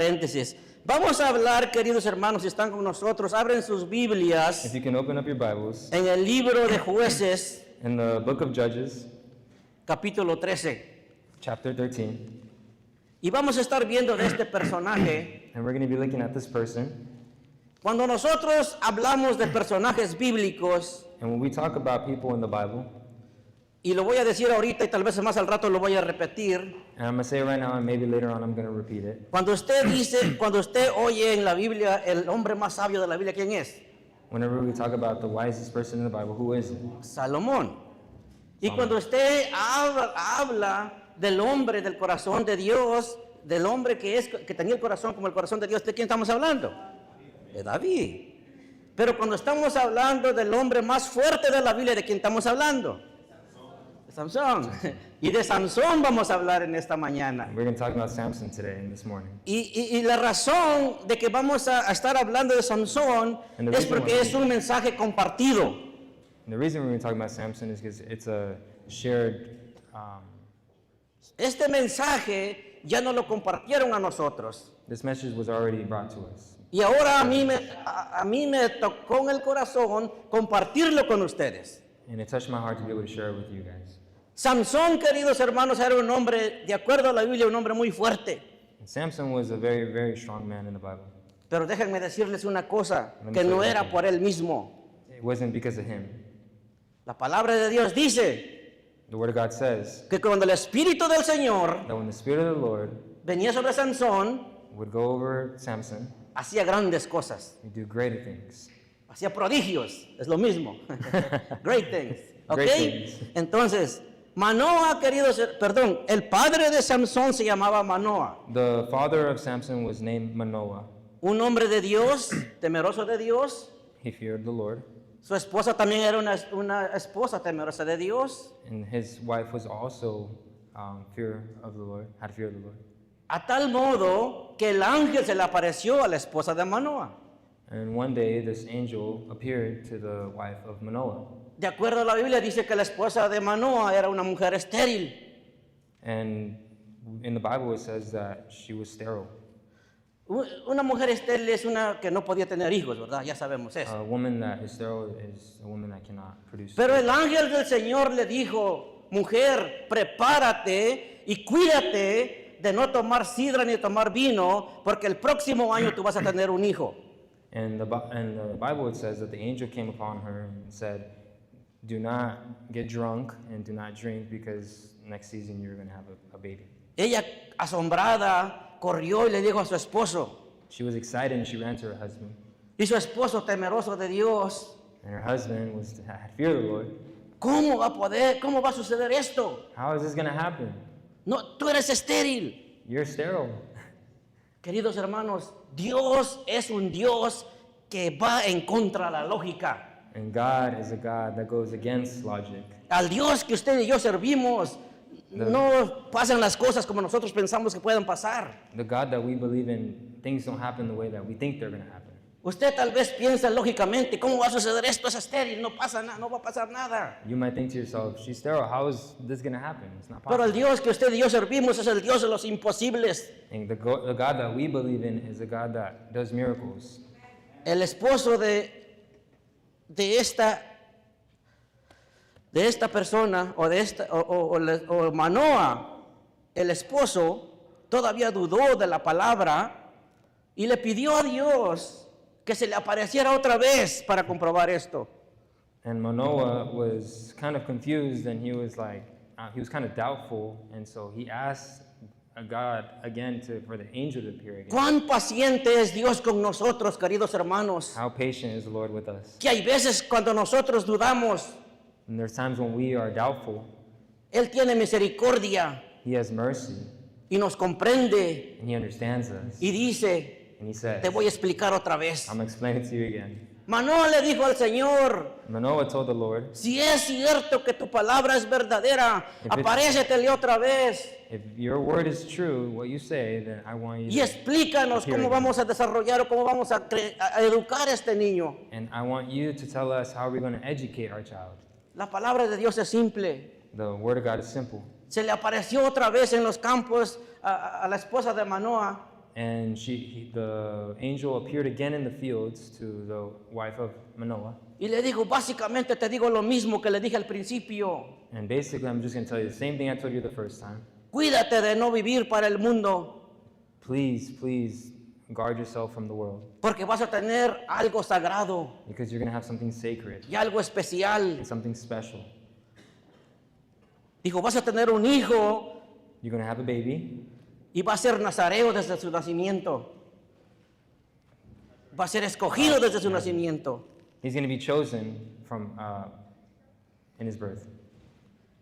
Paréntesis. Vamos a hablar, queridos hermanos, si están con nosotros, abren sus Biblias If you can open up your Bibles en el libro de Jueces, in the book of Judges, capítulo 13. chapter 13, Y vamos a estar viendo de este personaje. and we're going to be looking at this person. Cuando nosotros hablamos de personajes bíblicos, And when we talk about people in the Bible, y lo voy a decir ahorita y tal vez más al rato lo voy a repetir, and I'm going to say it right now, and maybe later on I'm going to repeat it. cuando usted oye en la Biblia el hombre más sabio de la Biblia, ¿quién es? Whenever we talk about the wisest person in the Bible, who is it? Salomón. Y cuando usted habla del hombre del corazón de Dios, del hombre que tenía el corazón como el corazón de Dios, ¿de quién estamos hablando? De David. Pero cuando estamos hablando del hombre más fuerte de la Biblia, ¿de quién estamos hablando? De Sansón. Y de Sansón vamos a hablar en esta mañana. We're going to talk about Samson today and this morning. Y la razón de que vamos a estar hablando de Sansón es porque es un mensaje compartido. And the reason we're going to talk about Samson is because it's a shared. Este mensaje ya no lo compartieron a nosotros. This message was already brought to us. Y ahora a mí me tocó en el corazón compartirlo con ustedes. And it touched my heart to be able to share it with you guys. Sansón, queridos hermanos, era un hombre, de acuerdo a la Biblia, un hombre muy fuerte. And Samson was a very, very strong man in the Bible. Pero déjenme decirles una cosa, que no era por él mismo. It wasn't because of him. La palabra de Dios dice The Word of God says que cuando el Espíritu del Señor that when the Spirit of the Lord venía sobre Sansón, would go over Samson, hacía grandes cosas, he'd do greater things. hacía prodigios, es lo mismo. Great things, ¿ok? Great things. Entonces, Manoah, el padre de Sansón se llamaba Manoah. The father of Samson was named Manoah. Un hombre de Dios, temeroso de Dios. He feared the Lord, Su esposa también era una esposa temerosa de Dios. and his wife was also fear of the Lord, had fear of the Lord. A tal modo que el ángel se le apareció a la esposa de Manoah. And one day this angel appeared to the wife of Manoah. De acuerdo a la Biblia dice que la esposa de Manoah era una mujer estéril. And in the Bible it says that she was sterile. Una mujer estéril es una que no podía tener hijos, ¿verdad? Ya sabemos eso. A woman that is sterile is a woman that cannot produce. Pero el ángel del Señor le dijo, mujer, prepárate y cuídate de no tomar sidra ni tomar vino, porque el próximo año tú vas a tener un hijo. And the Bible it says that the angel came upon her and said, do not get drunk and do not drink because next season you're going to have a baby. Ella, asombrada, corrió y le dijo a su esposo, She was excited and she ran to her husband. y su esposo, temeroso de Dios, And her husband had fear of the Lord. ¿cómo va a suceder esto? How is this going to happen? No, tú eres estéril. You're sterile. Queridos hermanos, Dios es un Dios que va en contra de la lógica. And God is a God that goes against logic. Al Dios que usted y yo servimos, no pasan las cosas como nosotros pensamos que pueden pasar. The God that we believe in, things don't happen the way that we think they're going to happen. Usted tal vez piensa lógicamente, ¿cómo va a suceder esto? Es estéril, no pasa nada, no va a pasar nada. You might think to yourself, she's sterile. How is this going to happen? It's not Pero el possible. Dios que usted y yo servimos es el Dios de los imposibles. And the God that we believe in is a God that does miracles. El esposo de esta persona o Manoah, el esposo, todavía dudó de la palabra y le pidió a Dios que se le apareciera otra vez para comprobar esto. And Manoah was kind of confused, and he was like, he was kind of doubtful, and so he asked God again for the angel to appear again. Cuán paciente es Dios con nosotros, queridos hermanos, How patient is the Lord with us? que hay veces cuando nosotros dudamos, And there's times when we are doubtful, Él tiene misericordia He has mercy, y nos comprende and He understands us. y dice, And He says, te voy a explicar otra vez. I'm going to explain it to you again. Manoah le dijo al Señor, Manoah told the Lord, si es cierto que tu palabra es verdadera, aparécetele otra vez if your word is true, what you say, then I want you y to explícanos appear cómo again. vamos a desarrollar o cómo vamos a educar a este niño. And I want you to tell us how we're going to educate our child. La palabra de Dios es simple. The word of God is simple. Se le apareció otra vez en los campos a la esposa de Manoah And the angel appeared again in the fields to the wife of Manoah. y le dijo, básicamente te digo lo mismo que le dije al principio. And basically, I'm just going to tell you the same thing I told you the first time. Cuídate de no vivir para el mundo, Please, please guard yourself from the world, porque vas a tener algo sagrado because you're going to have something sacred y algo especial. and something special. Dijo, vas a tener un hijo You're going to have a baby, y va a ser nazareo desde su nacimiento. Va a ser escogido desde su nacimiento. he's going to be chosen from in his birth.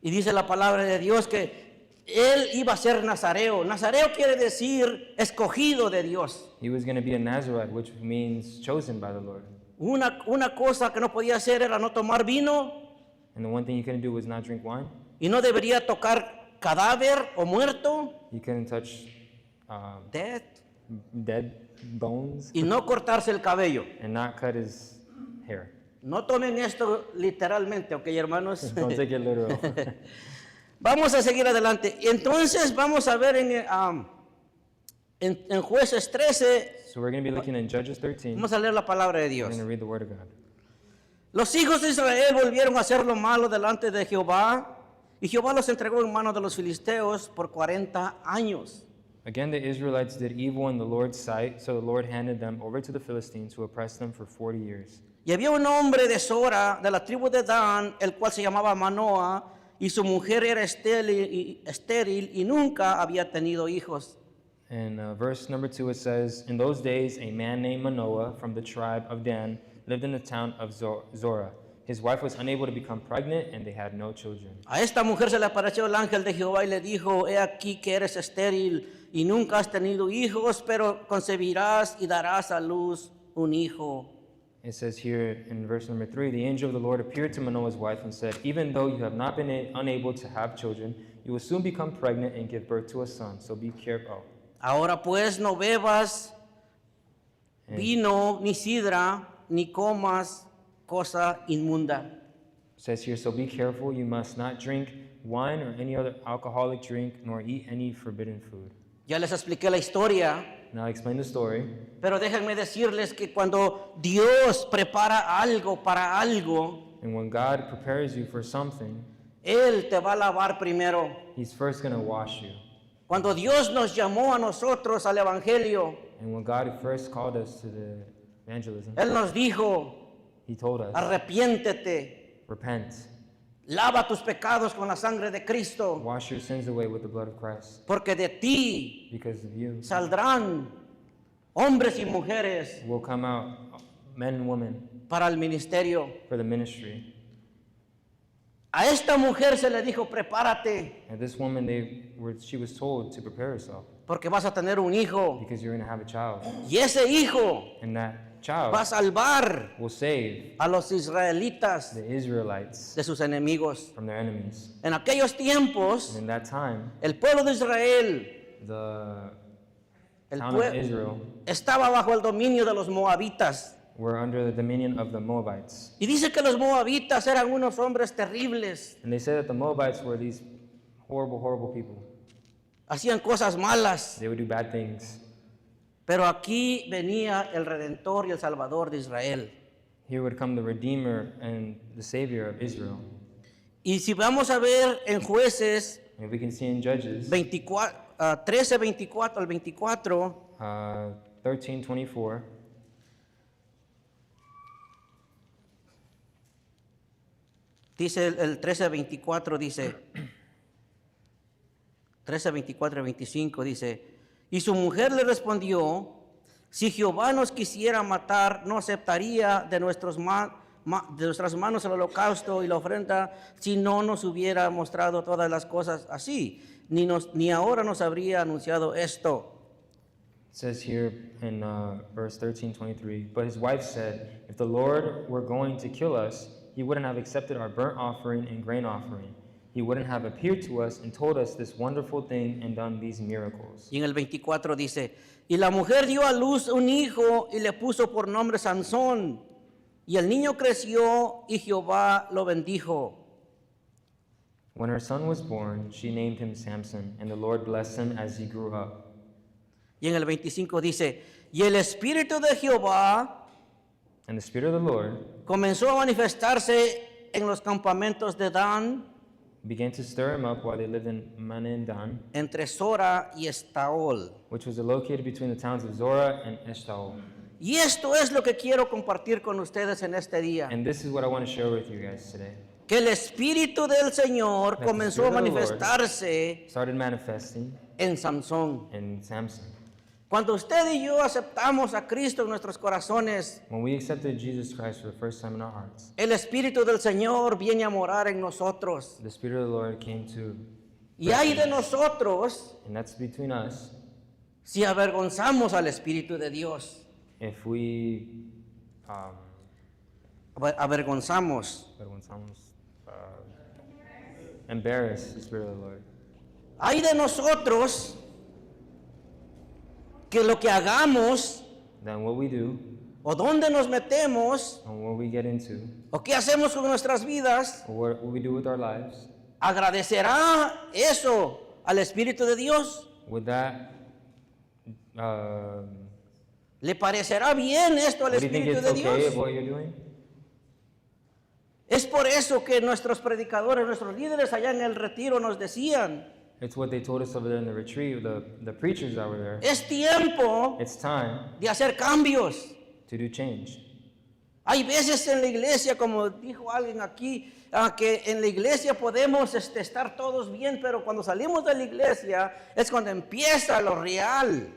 Y dice la palabra de Dios que él iba a ser nazareo. Nazareo quiere decir escogido de Dios. He was going to be a Nazarite, which means chosen by the Lord. Una cosa que no podía hacer era no tomar vino And the one thing he couldn't do was not drink wine. y no debería tocar cadáver o muerto, He couldn't touch dead, dead bones y no cortarse el cabello. and not cut his hair. No tomen esto literalmente, ok, hermanos. Don't take it literal. Vamos a seguir adelante. Entonces vamos a ver en Jueces 13, So we're going to be looking in Judges 13. vamos a leer la palabra de We're Dios. going to read the Word of God. Los hijos de Israel volvieron a hacer lo malo delante de Jehová, y Jehová los entregó en manos de los filisteos por 40 años. Again, the Israelites did evil in the Lord's sight, so the Lord handed them over to the Philistines, who oppressed them for 40 years. Y había un hombre de Sora, de la tribu de Dan, el cual se llamaba Manoah, y su mujer era estéril y nunca había tenido hijos. In verse number 2, it says, In those days, a man named Manoah from the tribe of Dan lived in the town of Zorah. His wife was unable to become pregnant, and they had no children. A esta mujer se le apareció el ángel de Jehová y le dijo, he aquí que eres estéril y nunca has tenido hijos, pero concebirás y darás a luz un hijo. It says here in verse number 3, the angel of the Lord appeared to Manoah's wife and said, Even though you have not been unable to have children, you will soon become pregnant and give birth to a son, so be careful. Ahora pues no bebas vino ni sidra, ni comas cosa inmunda. It says here, so be careful, you must not drink wine or any other alcoholic drink, nor eat any forbidden food. Ya les expliqué la historia, Now I explain the story, pero déjenme decirles que cuando Dios prepara algo para algo, and when God prepares you for something, Él te va a lavar primero. He's first going to wash you. Cuando Dios nos llamó a nosotros al Evangelio, And when God first called us to the evangelism, Él nos dijo, He told us, arrepiéntete, repent, lava tus pecados con la sangre de Cristo, wash your sins away with the blood of Christ, porque de ti because of you saldrán hombres y mujeres will come out men and women para el ministerio. for the ministry. A esta mujer se le dijo, prepárate, And this woman, she was told to prepare herself porque vas a tener un hijo, because you're going to have a child. y ese hijo And that child va a salvar will save a los israelitas the Israelites de sus enemigos. from their enemies. En aquellos tiempos, And in that time, el pueblo de Israel, the el town of pue- Israel estaba bajo el dominio de los moabitas. were under the dominion of the Moabites. Y dice que los moabitas eran unos hombres terribles, And they said that the Moabites were these horrible, horrible people. hacían cosas malas. They would do bad things. Pero aquí venía el Redentor y el Salvador de Israel. Here would come the Redeemer and the Savior of Israel. Y si vamos a ver en Jueces And we can see in Judges 13, 24 al 24, 13:24. dice el 13, 24, dice, 13, 24 y 25, dice, y su mujer le respondió, si Jehová nos quisiera matar, no aceptaría de nuestras manos el holocausto y la ofrenda, si no nos hubiera mostrado todas las cosas así, ni ahora nos habría anunciado esto. It says here in verse 13:23, but his wife said, if the Lord were going to kill us, he wouldn't have accepted our burnt offering and grain offering. He wouldn't have appeared to us and told us this wonderful thing and done these miracles. Y en el 24 dice, y la mujer dio a luz un hijo y le puso por nombre Sansón, y el niño creció y Jehová lo bendijo. When her son was born, she named him Samson, and the Lord blessed him as he grew up. Y en el 25 dice, y el Espíritu de Jehová And the Spirit of the Lord comenzó a manifestarse en los campamentos de Dan, began to stir him up while they lived in Manan Dan, entre Sora y Estaol. which was located between the towns of Zorah and Eshtaol. Y esto es lo que quiero compartir con ustedes en este día. And this is what I want to share with you guys today. Que el Espíritu del Señor That the comenzó a Spirit of the Lord manifestarse Started manifesting en Samson. in Samson. Cuando usted y yo aceptamos a Cristo en nuestros corazones, When we accepted Jesus Christ for the first time in our hearts, el Espíritu del Señor viene a morar en nosotros. the Spirit of the Lord came to, Y hay de nosotros and that's between us, si avergonzamos al Espíritu de Dios. if we, Avergonzamos. embarrass the Spirit of the Lord. Hay de nosotros que lo que hagamos Then what we do, o dónde nos metemos and what we get into, o qué hacemos con nuestras vidas, or what we do with our lives, agradecerá eso al Espíritu de Dios. would that, ¿Le parecerá bien esto al do you think Espíritu it's de okay Dios? of what you're doing? Es por eso que nuestros predicadores, nuestros líderes allá en el retiro nos decían, It's what they told us over there in the retreat, the preachers that were there. es tiempo It's time de hacer cambios. to do change. Hay veces en la iglesia, como dijo alguien aquí, que en la iglesia podemos estar todos bien, pero cuando salimos de la iglesia es cuando empieza lo real.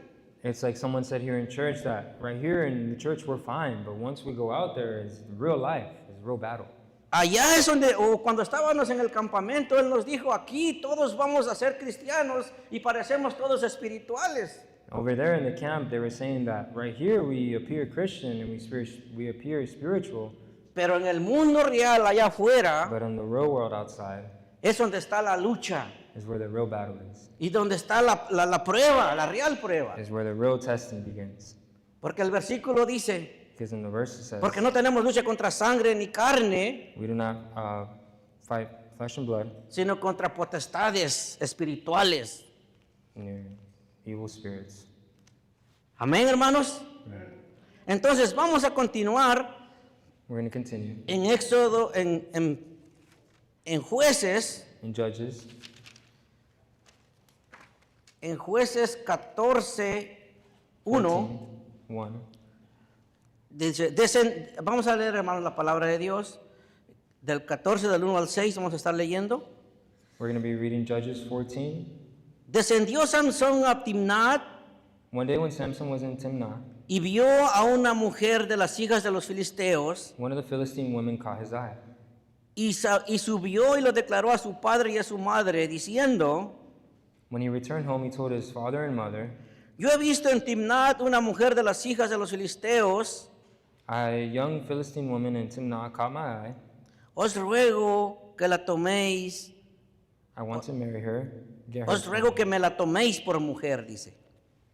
It's like someone said here in church that right here in the church we're fine, but once we go out there, it's real life, it's real battle. Allá es donde, o cuando estábamos en el campamento, Él nos dijo, aquí todos vamos a ser cristianos y parecemos todos espirituales. Over there in the camp, they were saying that right here we appear Christian and we appear spiritual, Pero en el mundo real, allá afuera, but in the real world outside es donde está la lucha is where the real battle y donde está la prueba, la real prueba. is where the real testing begins. Porque el versículo dice, Because in the verse it says, porque no tenemos lucha contra sangre ni carne, we do not fight flesh and blood, sino contra potestades espirituales. near evil spirits. Amén, hermanos. Entonces vamos a continuar We're going to continue en Éxodo, en Jueces, in Judges, en Jueces 14, 1. 1. Dice, vamos a leer, hermanos, la palabra de Dios. Del 14, del 1 al 6, vamos a estar leyendo. We're going to be reading Judges 14. Descendió Samson a Timnat One day when Samson was in Timnah, y vio a una mujer de las hijas de los filisteos one of the Philistine women caught his eye. y subió y lo declaró a su padre y a su madre, diciendo, When he returned home, he told his father and mother, yo he visto en Timnat una mujer de las hijas de los filisteos, a young Philistine woman in Timnah caught my eye. os ruego que la toméis, I want to marry her, get her. os ruego que me la toméis por mujer, dice.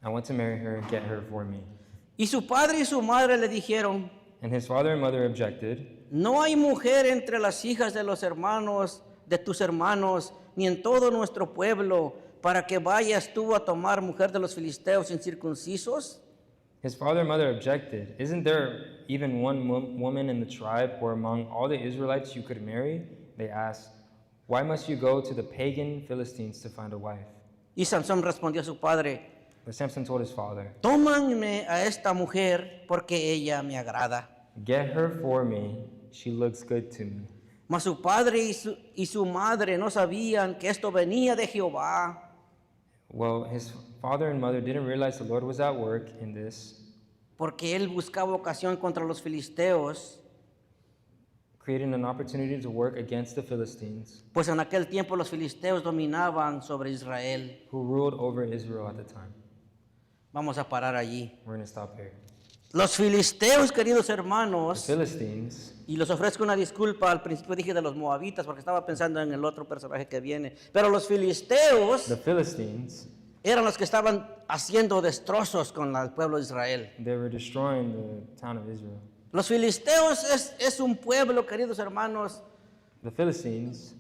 I want to marry her, get her for me. Y su padre y su madre le dijeron, And his father and mother objected. no hay mujer entre las hijas de los hermanos, de tus hermanos, ni en todo nuestro pueblo, para que vayas tú a tomar mujer de los filisteos incircuncisos. His father and mother objected. Isn't there even one woman in the tribe or among all the Israelites you could marry? They asked. Why must you go to the pagan Philistines to find a wife? Y Sansón respondió a su padre, But Samson told his father, tómanme a esta mujer porque ella me agrada. get her for me. She looks good to me. Mas su padre y su madre no sabían que esto venía de Jehová, Well, his father and mother didn't realize the Lord was at work in this, porque él buscaba ocasión contra los filisteos, creating an opportunity to work against the Philistines, pues en aquel tiempo los filisteos dominaban sobre Israel. who ruled over Israel at the time. Vamos a parar allí. We're going to stop here. Los filisteos, queridos The hermanos, Philistines, y les ofrezco una disculpa, al principio dije de los moabitas porque estaba pensando en el otro personaje que viene, pero los filisteos the Philistines, eran los que estaban haciendo destrozos con el pueblo de Israel. they were destroying the town of Israel. Los filisteos es un pueblo, queridos hermanos, The Philistines,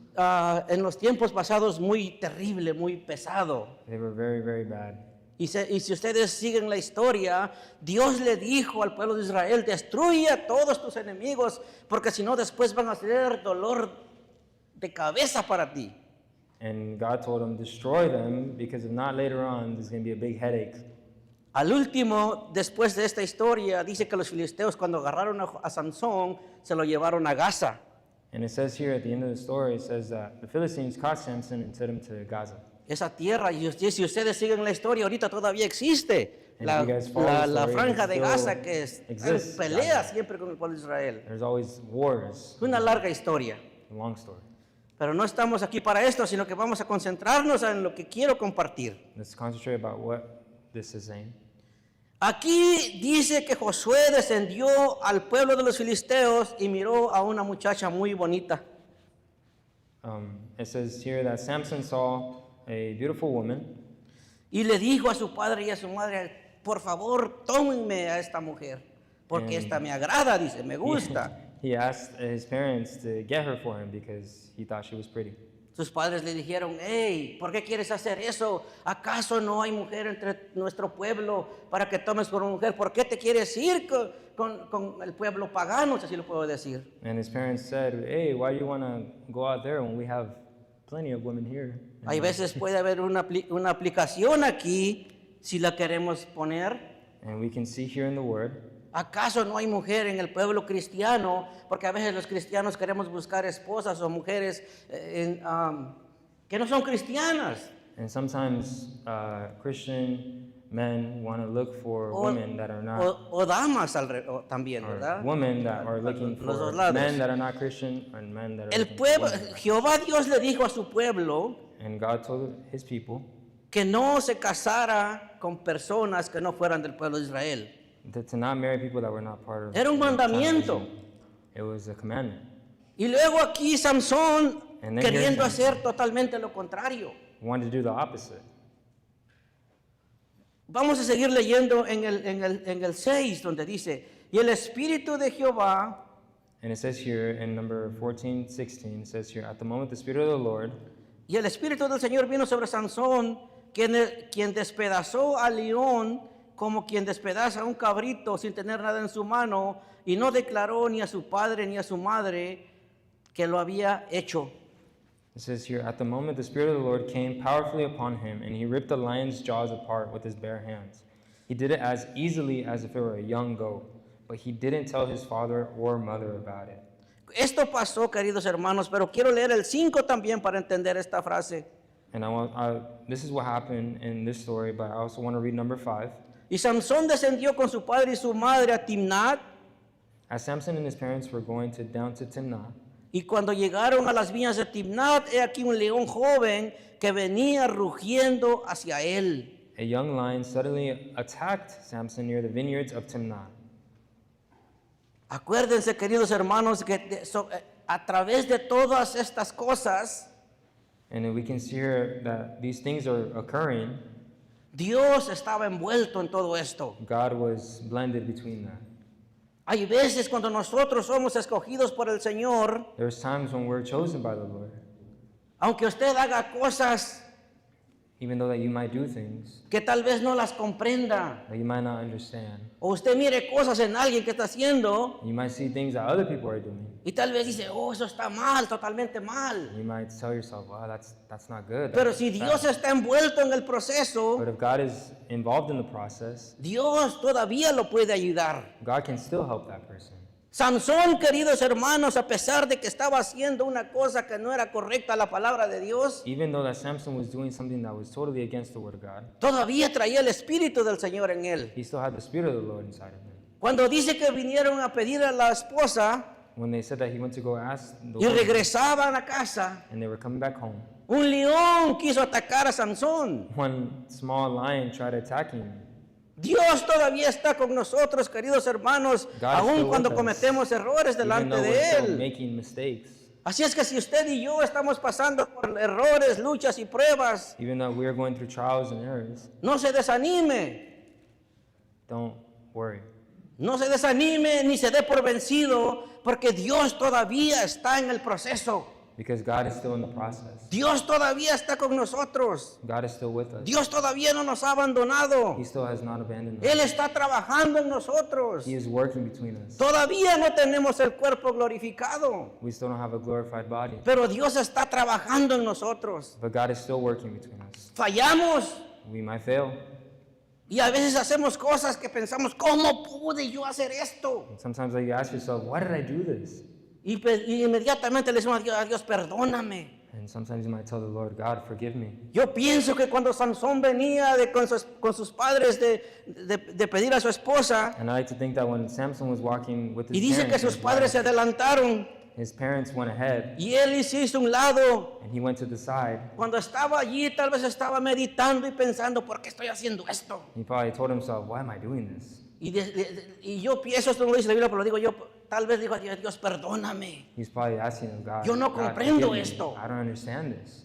en los tiempos pasados muy terrible, muy pesado. they were very, very bad. Y si ustedes siguen la historia, Dios le dijo al pueblo de Israel, destruye a todos tus enemigos, porque si no después van a ser dolor de cabeza para ti. And God told him, destroy them, because if not, later on, there's going to be a big headache. Al último, después de esta historia, dice que los filisteos cuando agarraron a Sansón, se lo llevaron a Gaza. And it says here at the end of the story, it says that the Philistines caught Samson and sent him to Gaza. Esa tierra, y si ustedes siguen la historia, ahorita todavía existe. And La, if you guys follow la- the la story, franja it de still Gaza que es exists, pelea Gaza. siempre con el pueblo de Israel. There's always wars. Es una larga historia. A long story. Pero no estamos aquí para esto, sino que vamos a concentrarnos en lo que quiero compartir. Let's concentrate about what this is saying. Aquí dice que Josué descendió al pueblo de los filisteos y miró a una muchacha muy bonita. It says here that Samson saw a beautiful woman, Y le dijo a su padre y a su madre, por favor, tómenme a esta mujer, porque esta me agrada, dice, me gusta. he asked his parents to get her for him because he thought she was pretty. Sus padres le dijeron, hey, ¿por qué quieres hacer eso? ¿Acaso no hay mujer entre nuestro pueblo para que tomes por mujer? ¿Por qué te quieres ir con el pueblo pagano, si así lo puedo decir? And his parents said, hey, why do you want to go out there when we have plenty of women here? Hay veces puede haber una aplicación aquí, si la queremos poner. And we can see here in the word, ¿Acaso no hay mujer en el pueblo cristiano? Porque a veces los cristianos queremos buscar esposas o mujeres que no son cristianas. and sometimes Christian men want to look for women that are not, o damas también, or ¿verdad? women that are looking Los dos for lados. men that are not Christian and men that are El looking for pueblo, women. Jehová Dios le dijo a su pueblo And God told his people que no se casara con personas que no fueran del pueblo de Israel. to not marry people that were not part of Era un the mandamiento. town. It was a commandment. Y luego aquí Samson And then queriendo here's hacer totalmente lo contrario. He wanted to do the opposite. Vamos a seguir leyendo en el 6, donde dice, y el Espíritu de Jehová, And it says here in number 14:16, it says here, at the moment the Spirit of the Lord y el Espíritu del Señor vino sobre Sansón, quien despedazó al león como quien despedaza a un cabrito sin tener nada en su mano, y no declaró ni a su padre ni a su madre que lo había hecho. It says here, at the moment the Spirit of the Lord came powerfully upon him, and he ripped the lion's jaws apart with his bare hands. He did it as easily as if it were a young goat, but he didn't tell his father or mother about it. Esto pasó, queridos hermanos, pero quiero leer el 5 también para entender esta frase. And this is what happened in this story, but I also want to read number 5. Y Sansón descendió con su padre y su madre a Timnat, As Samson and his parents were going down to Timnah, y cuando llegaron a las viñas de Timnat, he aquí un león joven que venía rugiendo hacia él. a young lion suddenly attacked Samson near the vineyards of Timnah. Acuérdense, queridos hermanos, que a través de todas estas cosas, And we can see here that these things are occurring. Dios estaba envuelto en todo esto. God was blended between that. Hay veces cuando nosotros somos escogidos por el Señor, There's times when we're chosen by the Lord, aunque usted haga cosas even though that you might do things que tal vez no las comprenda, that you might not understand. o usted mire cosas en alguien que está haciendo You might see things that other people are doing. y tal vez dice, oh, eso está mal, totalmente mal. You might tell yourself, wow, that's not good. Pero That's si bad." Dios está envuelto en el proceso, But if God is involved in the process, Dios todavía lo puede ayudar. God can still help that person. Sansón, queridos hermanos, a pesar de que estaba haciendo una cosa que no era correcta a la palabra de Dios, Even though that Samson was doing something that was totally against the word of God, todavía traía el Espíritu del Señor en él. he still had the Spirit of the Lord inside of him. Cuando dice que vinieron a pedir a la esposa When they said that he went to go ask the y Lord, regresaban a casa, and they were coming back home, un león quiso atacar a Sansón. one small lion tried to attack him. Dios todavía está con nosotros, queridos hermanos, God is aun still cuando with us, cometemos errores Even delante though de we're still Él. making mistakes, Así es que si usted y yo estamos pasando por errores, luchas y pruebas, even though we are going through trials and errors, no se desanime. don't worry. No se desanime ni se dé por vencido, porque Dios todavía está en el proceso. Because God is still in the process. Dios todavía está con nosotros. God is still with us. Dios todavía no nos ha abandonado. He still has not abandoned us. Él está trabajando en nosotros. He is working between us. Todavía no tenemos el cuerpo glorificado, We still don't have a glorified body. pero Dios está trabajando en nosotros. But God is still working between us. Fallamos We might fail. y a veces hacemos cosas que pensamos, ¿cómo pude yo hacer esto? And sometimes you ask yourself, why did I do this? Y inmediatamente le decimos a Dios, perdóname. And sometimes you might tell the Lord, God, forgive me. Yo pienso que cuando Sansón venía con sus padres de pedir a su esposa, And I like to think that when Samson was walking with y his dice que parents, sus padres se adelantaron his parents went ahead y él se hizo un lado. and he went to the side. Cuando estaba allí, tal vez estaba meditando y pensando, ¿por qué estoy haciendo esto? He probably told himself, why am I doing this? Y yo pienso, esto no lo dice la Biblia, pero lo digo yo, tal vez digo a Dios, Dios, perdóname. He's probably asking him, God, Yo no God, comprendo forgive me. esto. I don't understand this.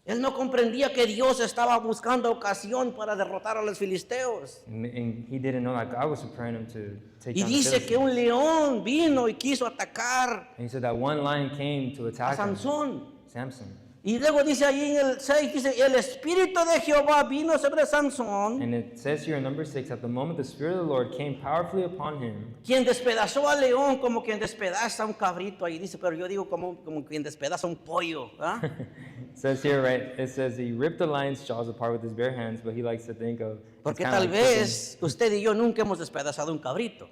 Él no comprendía que Dios estaba buscando ocasión para derrotar a los filisteos. And he didn't know that God was preparing him to take Y down the dice que Philistines. un león vino y quiso atacar And he said that one lion came to a attack him, Sansón. Samson. Y luego dice ahí en el 6, dice, el Espíritu de Jehová vino sobre Sansón, And it says here in number 6, at the moment the Spirit of the Lord came powerfully upon him, quien despedazó al león como quien despedaza un cabrito. Ahí dice, pero yo digo como quien despedaza un pollo. ¿Ah? it says here, right, it says he ripped the lion's jaws apart with his bare hands, but he likes to think of, it's Porque kinda tal like cooking. vez usted y yo nunca hemos despedazado un cabrito.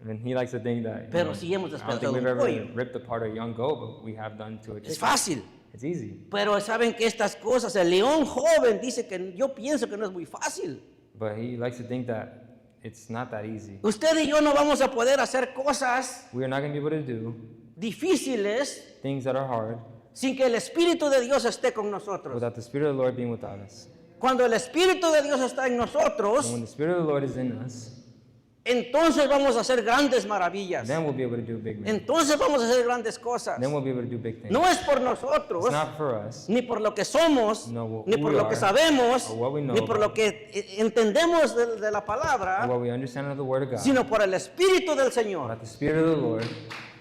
And he likes to think that, Pero sí hemos I don't despedazado think we've un ever pollo. ripped apart a young goat, but we have done to a Es chicken. fácil. It's easy. Pero saben que estas cosas, el león joven dice que yo pienso que no es muy fácil. But he likes to think that it's not that easy. Usted y yo no vamos a poder hacer cosas We are not going to be able to do difíciles things that are hard sin que el Espíritu de Dios esté con nosotros. without the Spirit of the Lord being without us. Cuando el Espíritu de Dios está en nosotros, And when the Spirit of the Lord is in us, entonces vamos a hacer grandes maravillas. then we'll be able to do big things. Entonces vamos a hacer grandes cosas. Then we'll be able to do big things. No es por nosotros, It's not for us, ni por lo que somos, No, ni who por we lo que are, sabemos, or what we know ni por lo about. que entendemos de la or palabra, what we understand of the Word of God, sino por el Espíritu del Señor. but the Spirit of the Lord,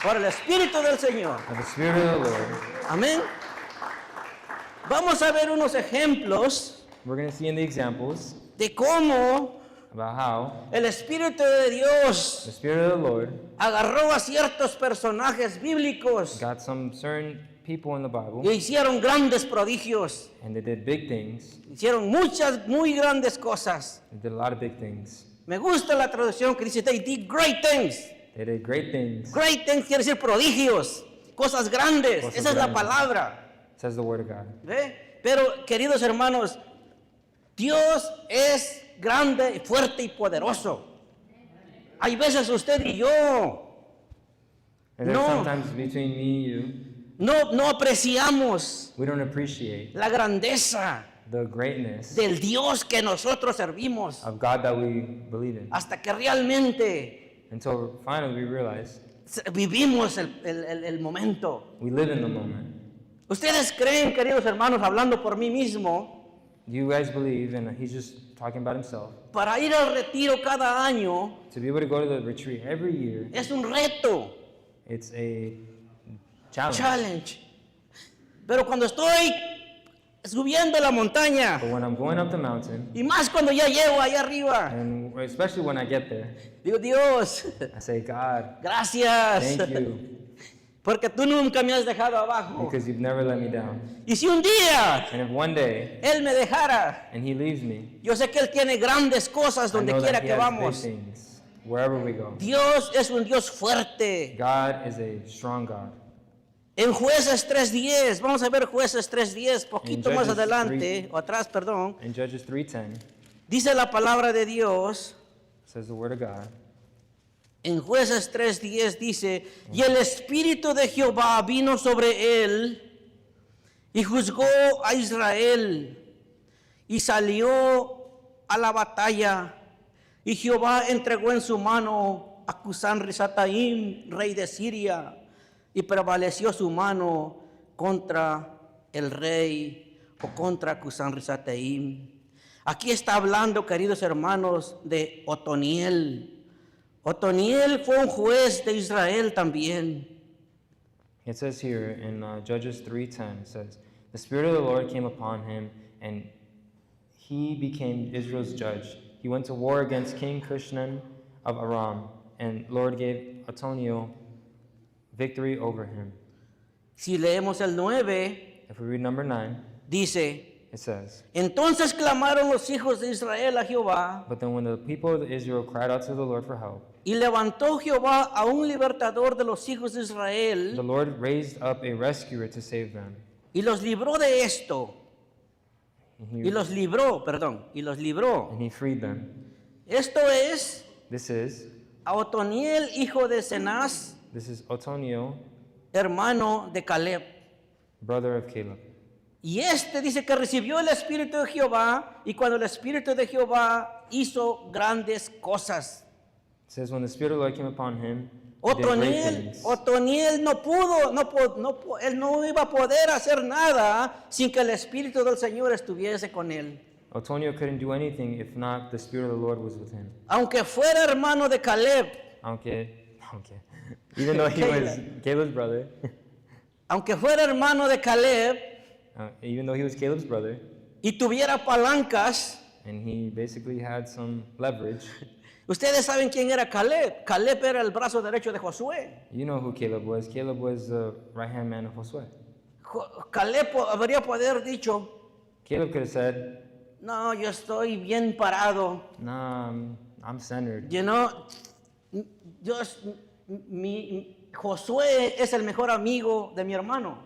Por el Espíritu del Señor. by the Spirit of the Lord. Amén. Vamos a ver unos ejemplos We're going to see in the examples de cómo about how el Espíritu de Dios the Spirit of the Lord agarró a ciertos personajes bíblicos got some certain people in the Bible, y hicieron grandes prodigios. and they did big things. Hicieron muchas, muy grandes cosas. They did a lot of big things. Me gusta la traducción que dice, they did great things. They did great things, Great things quiere decir prodigios, cosas grandes. Cosas Esa es la grandes. palabra. says the Word of God. ¿Ve? Pero, queridos hermanos, Dios es grande, fuerte y poderoso. Hay veces usted y yo And there's No. sometimes between me and you, no apreciamos we don't appreciate la grandeza the greatness del Dios que nosotros servimos of God that we believe in. hasta que realmente Until finally we realize vivimos el momento. we live in the moment. ¿Ustedes creen, queridos hermanos, hablando por mí mismo, You guys believe, and he's just talking about himself, para ir al retiro cada año to be able to go to the retreat every year, es un reto, it's a challenge. challenge? Pero cuando estoy subiendo la montaña, But when I'm going up the mountain, y más cuando ya llego allá arriba, and especially when I get there, digo, Dios, I say, God, gracias, thank you, porque tú nunca me has dejado abajo. because you've never let me down. Y si un día And if one day, Él me dejara, and he leaves me, yo sé que Él tiene grandes cosas I donde know quiera that he que has big vamos. things wherever we go. Dios es un Dios fuerte. God is a strong God. En Jueces 3:10, vamos a ver Jueces 3:10, poquito En más Judges adelante, o atrás, perdón. In Judges 3:10, Dice la palabra de Dios, says the Word of God, en Jueces 3:10 dice, y el Espíritu de Jehová vino sobre él y juzgó a Israel y salió a la batalla y Jehová entregó en su mano a Cusán-Risataim, rey de Siria, y prevaleció su mano contra el rey o contra Cusán-Risataim. Aquí está hablando, queridos hermanos, de Otoniel. Otoniel fue un juez de Israel también. It says here in Judges 3:10, it says, "The Spirit of the Lord came upon him, and he became Israel's judge. He went to war against King Cushnan of Aram, and Lord gave Othniel victory over him." Si leemos el 9, If we read number 9, dice, it says, entonces clamaron los hijos de Israel a Jehová, "But then when the people of Israel cried out to the Lord for help, y levantó Jehová a un libertador de los hijos de the Israel, Lord raised up a rescuer to save them. y los libró de esto. And Y los libró, perdón, y los libró. he freed them." Esto es This is a Otoniel, hijo de Cenaz, Othniel, hermano de Caleb. brother of Caleb. Y este dice que recibió el Espíritu de Jehová, y cuando el Espíritu de Jehová hizo grandes cosas. It says, when the Spirit of the Lord came upon him, he did great things. Otoniel no pudo, él no iba a poder hacer nada sin que el Espíritu del Señor estuviese con él. Othniel couldn't do anything if not the Spirit of the Lord was with him. Aunque fuera hermano de Caleb, Okay. Even though he was Caleb's brother, aunque fuera hermano de Caleb even though he was Caleb's brother, y tuviera palancas, and he basically had some leverage. ustedes saben quién era Caleb. Caleb era el brazo derecho de Josué. You know who Caleb was. Caleb was the right-hand man of Josué. Caleb habría poder dicho, Caleb could have said, no, yo estoy bien parado. "Nah, I'm centered. You know, Josué es el mejor amigo de mi hermano.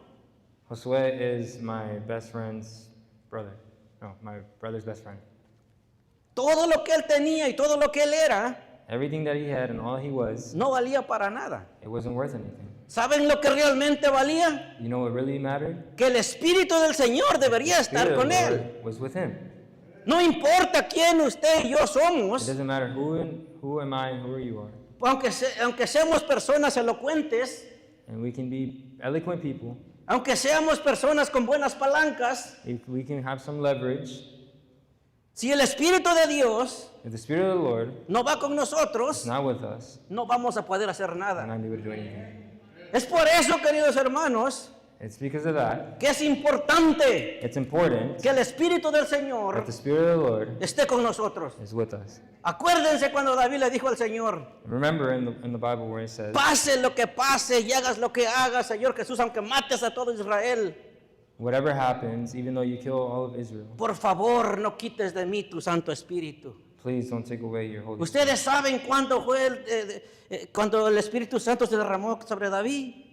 Josué is my best friend's brother. No, my brother's best friend. Todo lo que él tenía y todo lo que él era Everything that he had and all he was, no valía para nada. it wasn't worth anything. ¿Saben lo que realmente valía? You know what really mattered? Que el Espíritu del Señor debería The estar Spirit of con the él. Lord was with him. No importa quién usted y yo It somos, doesn't matter who am I and who you are. aunque seamos personas elocuentes, And we can be eloquent people. aunque seamos personas con buenas palancas, If we can have some leverage, si el Espíritu de Dios if the Spirit of the Lord no va con is nosotros, not with us, no vamos a poder hacer we're nada. not able to do anything. Es por eso, queridos hermanos, It's because of that, que es importante it's important que el Espíritu del Señor that the Spirit of the Lord esté con nosotros. is with us. Acuérdense cuando David le dijo al Señor, Remember in the Bible where it says, pase lo que pase y hagas lo que hagas, Señor Jesús, aunque mates a todo Israel, whatever happens, even though you kill all of Israel, por favor no quites de mí tu Santo Espíritu. please don't take away your Holy Spirit. Ustedes saben cuándo fue cuando el Espíritu Santo se derramó sobre David.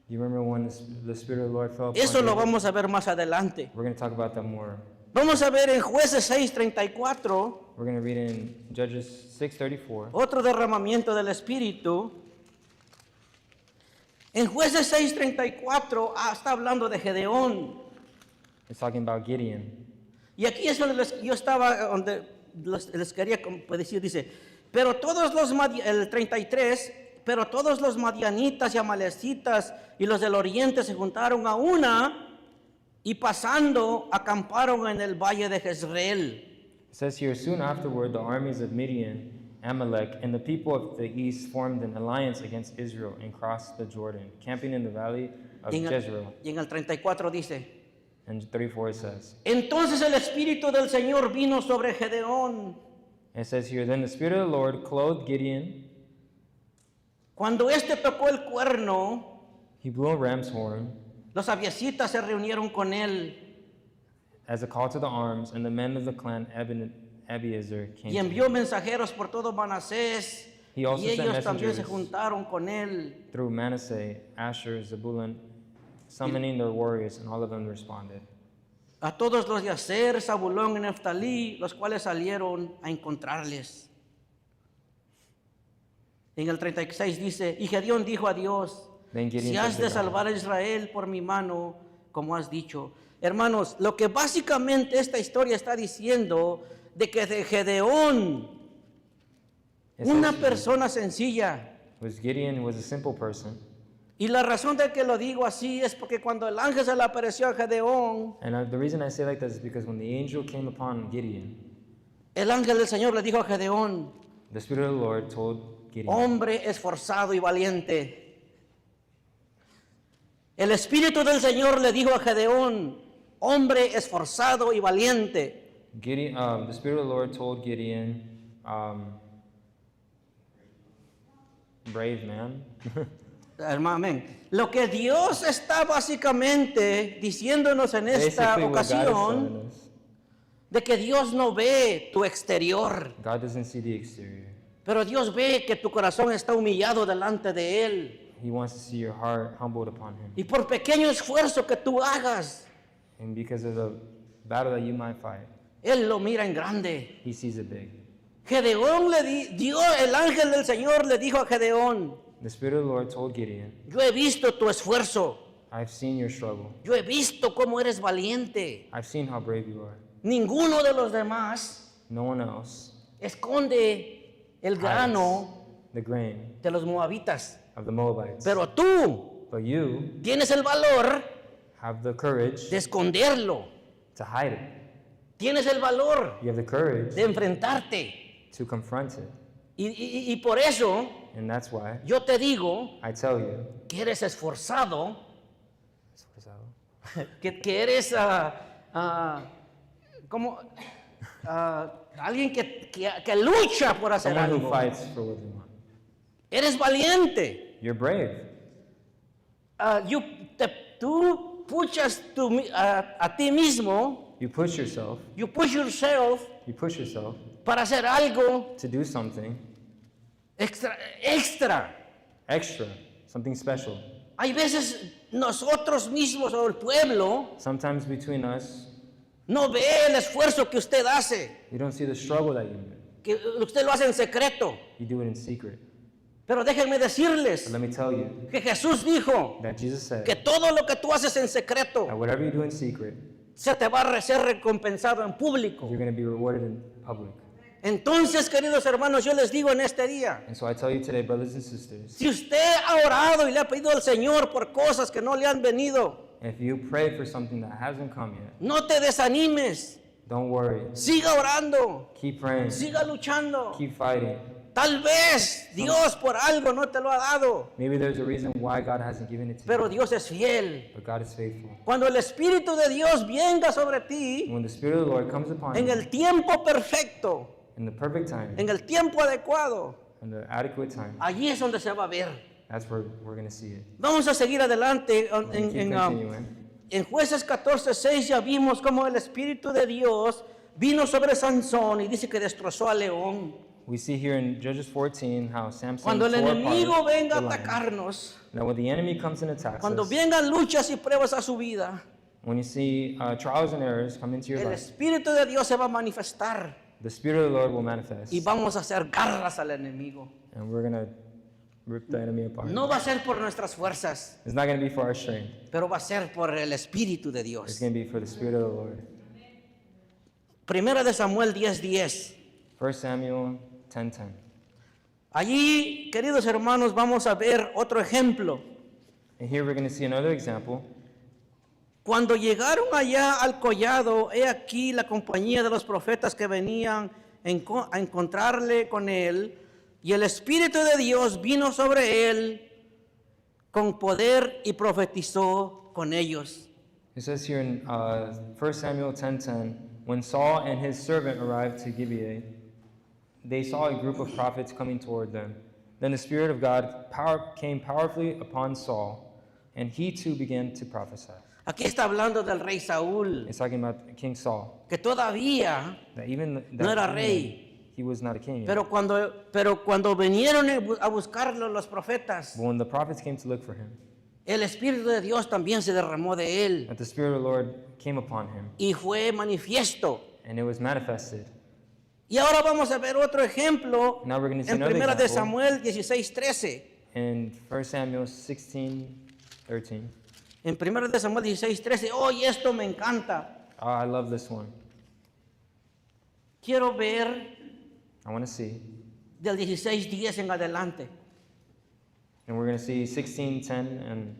You remember when the Spirit of the Lord fell upon Eso lo David? vamos a ver más adelante. We're going to talk about that more. Vamos a ver en Jueces 6:34 We're going to read in Judges 6:34. otro derramamiento del Espíritu. En Jueces 6:34 está hablando de Gedeón. It's talking about Gideon. Y aquí es donde yo estaba, donde les quería decir, dice, pero todos los, el 33, pero todos los madianitas y amalecitas y los del oriente se juntaron a una y pasando acamparon en el valle de Jezreel. It says here, soon afterward, the armies of Midian, Amalek, and the people of the east formed an alliance against Israel and crossed the Jordan, camping in the valley of Jezreel. Y en el 34 dice, And 34 it says, entonces el Espíritu del Señor vino sobre Gedeón. it says here, then the Spirit of the Lord clothed Gideon. Cuando éste tocó el cuerno, He blew a ram's horn los abiesitas se reunieron con él as a call to the arms, and the men of the clan Abiezer came y to envió him. mensajeros por todo Manasés He also y sent ellos también se messengers juntaron con él. through Manasseh, Asher, Zebulun, summoning their warriors, and all of them responded. A todos los de Aser, Zabulón y Neftalí, los cuales salieron a encontrarles. En el 36 dice, y Gedeón dijo a Dios, Then Gideon si said has to de God, salvar a Israel por mi mano, como has dicho. Hermanos, lo que básicamente esta historia está diciendo, de que de Gedeón, It una says persona sencilla, was Gideon was a simple person, y la razón de que lo digo así es porque cuando el ángel se le apareció a Gedeón, and the reason I say like this is because when the angel came upon Gideon, el ángel del Señor le dijo a Gedeón, the Spirit of the Lord told Gideon, hombre esforzado y valiente, El Espíritu del Señor le dijo a Gedeón, hombre esforzado y valiente. Gideon, the Spirit of the Lord told Gideon, brave man. Hermano, amén. Lo que Dios está básicamente diciéndonos en esta Basically, what God is ocasión, telling us, de que Dios no ve tu exterior, God doesn't see the exterior. pero Dios ve que tu corazón está humillado delante de Él. He wants to see your heart humbled upon Him. Y por pequeño esfuerzo que tú hagas, And because of the battle that you might fight, Él lo mira en grande. He sees it big. Gedeón el ángel del Señor le dijo a Gedeón, The Spirit of the Lord told Gideon, yo he visto tu esfuerzo, I've seen your struggle. yo he visto cómo eres valiente. I've seen how brave you are. Ninguno de los demás No one else esconde el grano hides the grain de los moabitas, of the Moabites. pero tú But you tienes el valor have the courage de esconderlo, to hide it. tienes el valor You have the courage de enfrentarte. to confront it. Y por eso And that's why yo te digo I tell you, que eres esforzado, so- que eres como alguien que lucha por hacer someone who algo. fights for what they want. Eres valiente. You're brave. Tú puchas a ti mismo, You push yourself. you push yourself You push yourself para hacer algo to do something extra. extra, something special. Hay veces nosotros mismos o el pueblo Sometimes between us, no ve el esfuerzo que usted hace, you don't see the struggle that you make. que usted lo hace en secreto. You do it in secret. Pero déjenme decirles But let me tell you que Jesús dijo that Jesus said que todo lo que tú haces en secreto that whatever you do in secret, se te va a ser recompensado en público. you're going to be rewarded in public. Entonces, queridos hermanos, yo les digo en este día, And so I tell you today, brothers and sisters, si usted ha orado y le ha pedido al Señor por cosas que no le han venido, if you pray for something that hasn't come yet, no te desanimes, don't worry. siga orando, Keep praying. siga luchando. Keep fighting. Tal vez Dios por algo no te lo ha dado, Maybe there's a reason why God hasn't given it to pero you, Dios es fiel. but God is faithful. Cuando el Espíritu de Dios venga sobre ti When the Spirit of the Lord comes upon en you el tiempo perfecto, in the perfect time, en el tiempo adecuado, in the adequate time, allí es donde se va a ver. that's where we're going to see it. Vamos a seguir adelante We're gonna keep continuing. en Jueces 14:6 ya vimos cómo el Espíritu de Dios vino sobre Sansón y dice que destrozó al león. We see here in Judges 14 how Samson Cuando el tore enemigo apart venga a the lion. atacarnos, Now when the enemy comes and attacks cuando us, vengan luchas y pruebas a su vida, when you see trials and errors come into your el life, Espíritu de Dios se va a manifestar the Spirit of the Lord will manifest, y vamos a hacer garras al enemigo. and we're going to rip the enemy apart. No va a ser por nuestras fuerzas, It's not going to be for our strength. pero va a ser por el Espíritu de It's Dios. going to be for the Spirit of the Lord. Primera de Samuel 10:10. 1 Samuel 10:10. Allí, queridos hermanos, vamos a ver otro ejemplo. And here we're going to see another example. Cuando llegaron allá al collado, he aquí la compañía de los profetas que venían a encontrarle con él, y el Espíritu de Dios vino sobre él con poder y profetizó con ellos. It says here in 1 Samuel 10:10, when Saul and his servant arrived to Gibeah, they saw a group of prophets coming toward them. Then the Spirit of God came powerfully upon Saul, and he too began to prophesy. Aquí está hablando del rey Saúl, It's talking about King Saul, que todavía that even no era even rey, he was not a king yet. pero cuando vinieron a buscarlo los profetas, But when the prophets came to look for him, el Espíritu de Dios también se derramó de él that the Spirit of the Lord came upon him, y fue manifiesto. and it was manifested. Y ahora vamos a ver otro ejemplo Now we're going to see en another Primera de example Samuel 16:13. in 1 Samuel 16:13. En Primera de Samuel 16:13. Oh, y esto me encanta. Oh, I love this one. Quiero ver I want to see. del 16:10 en adelante. And we're going to see 16:10 and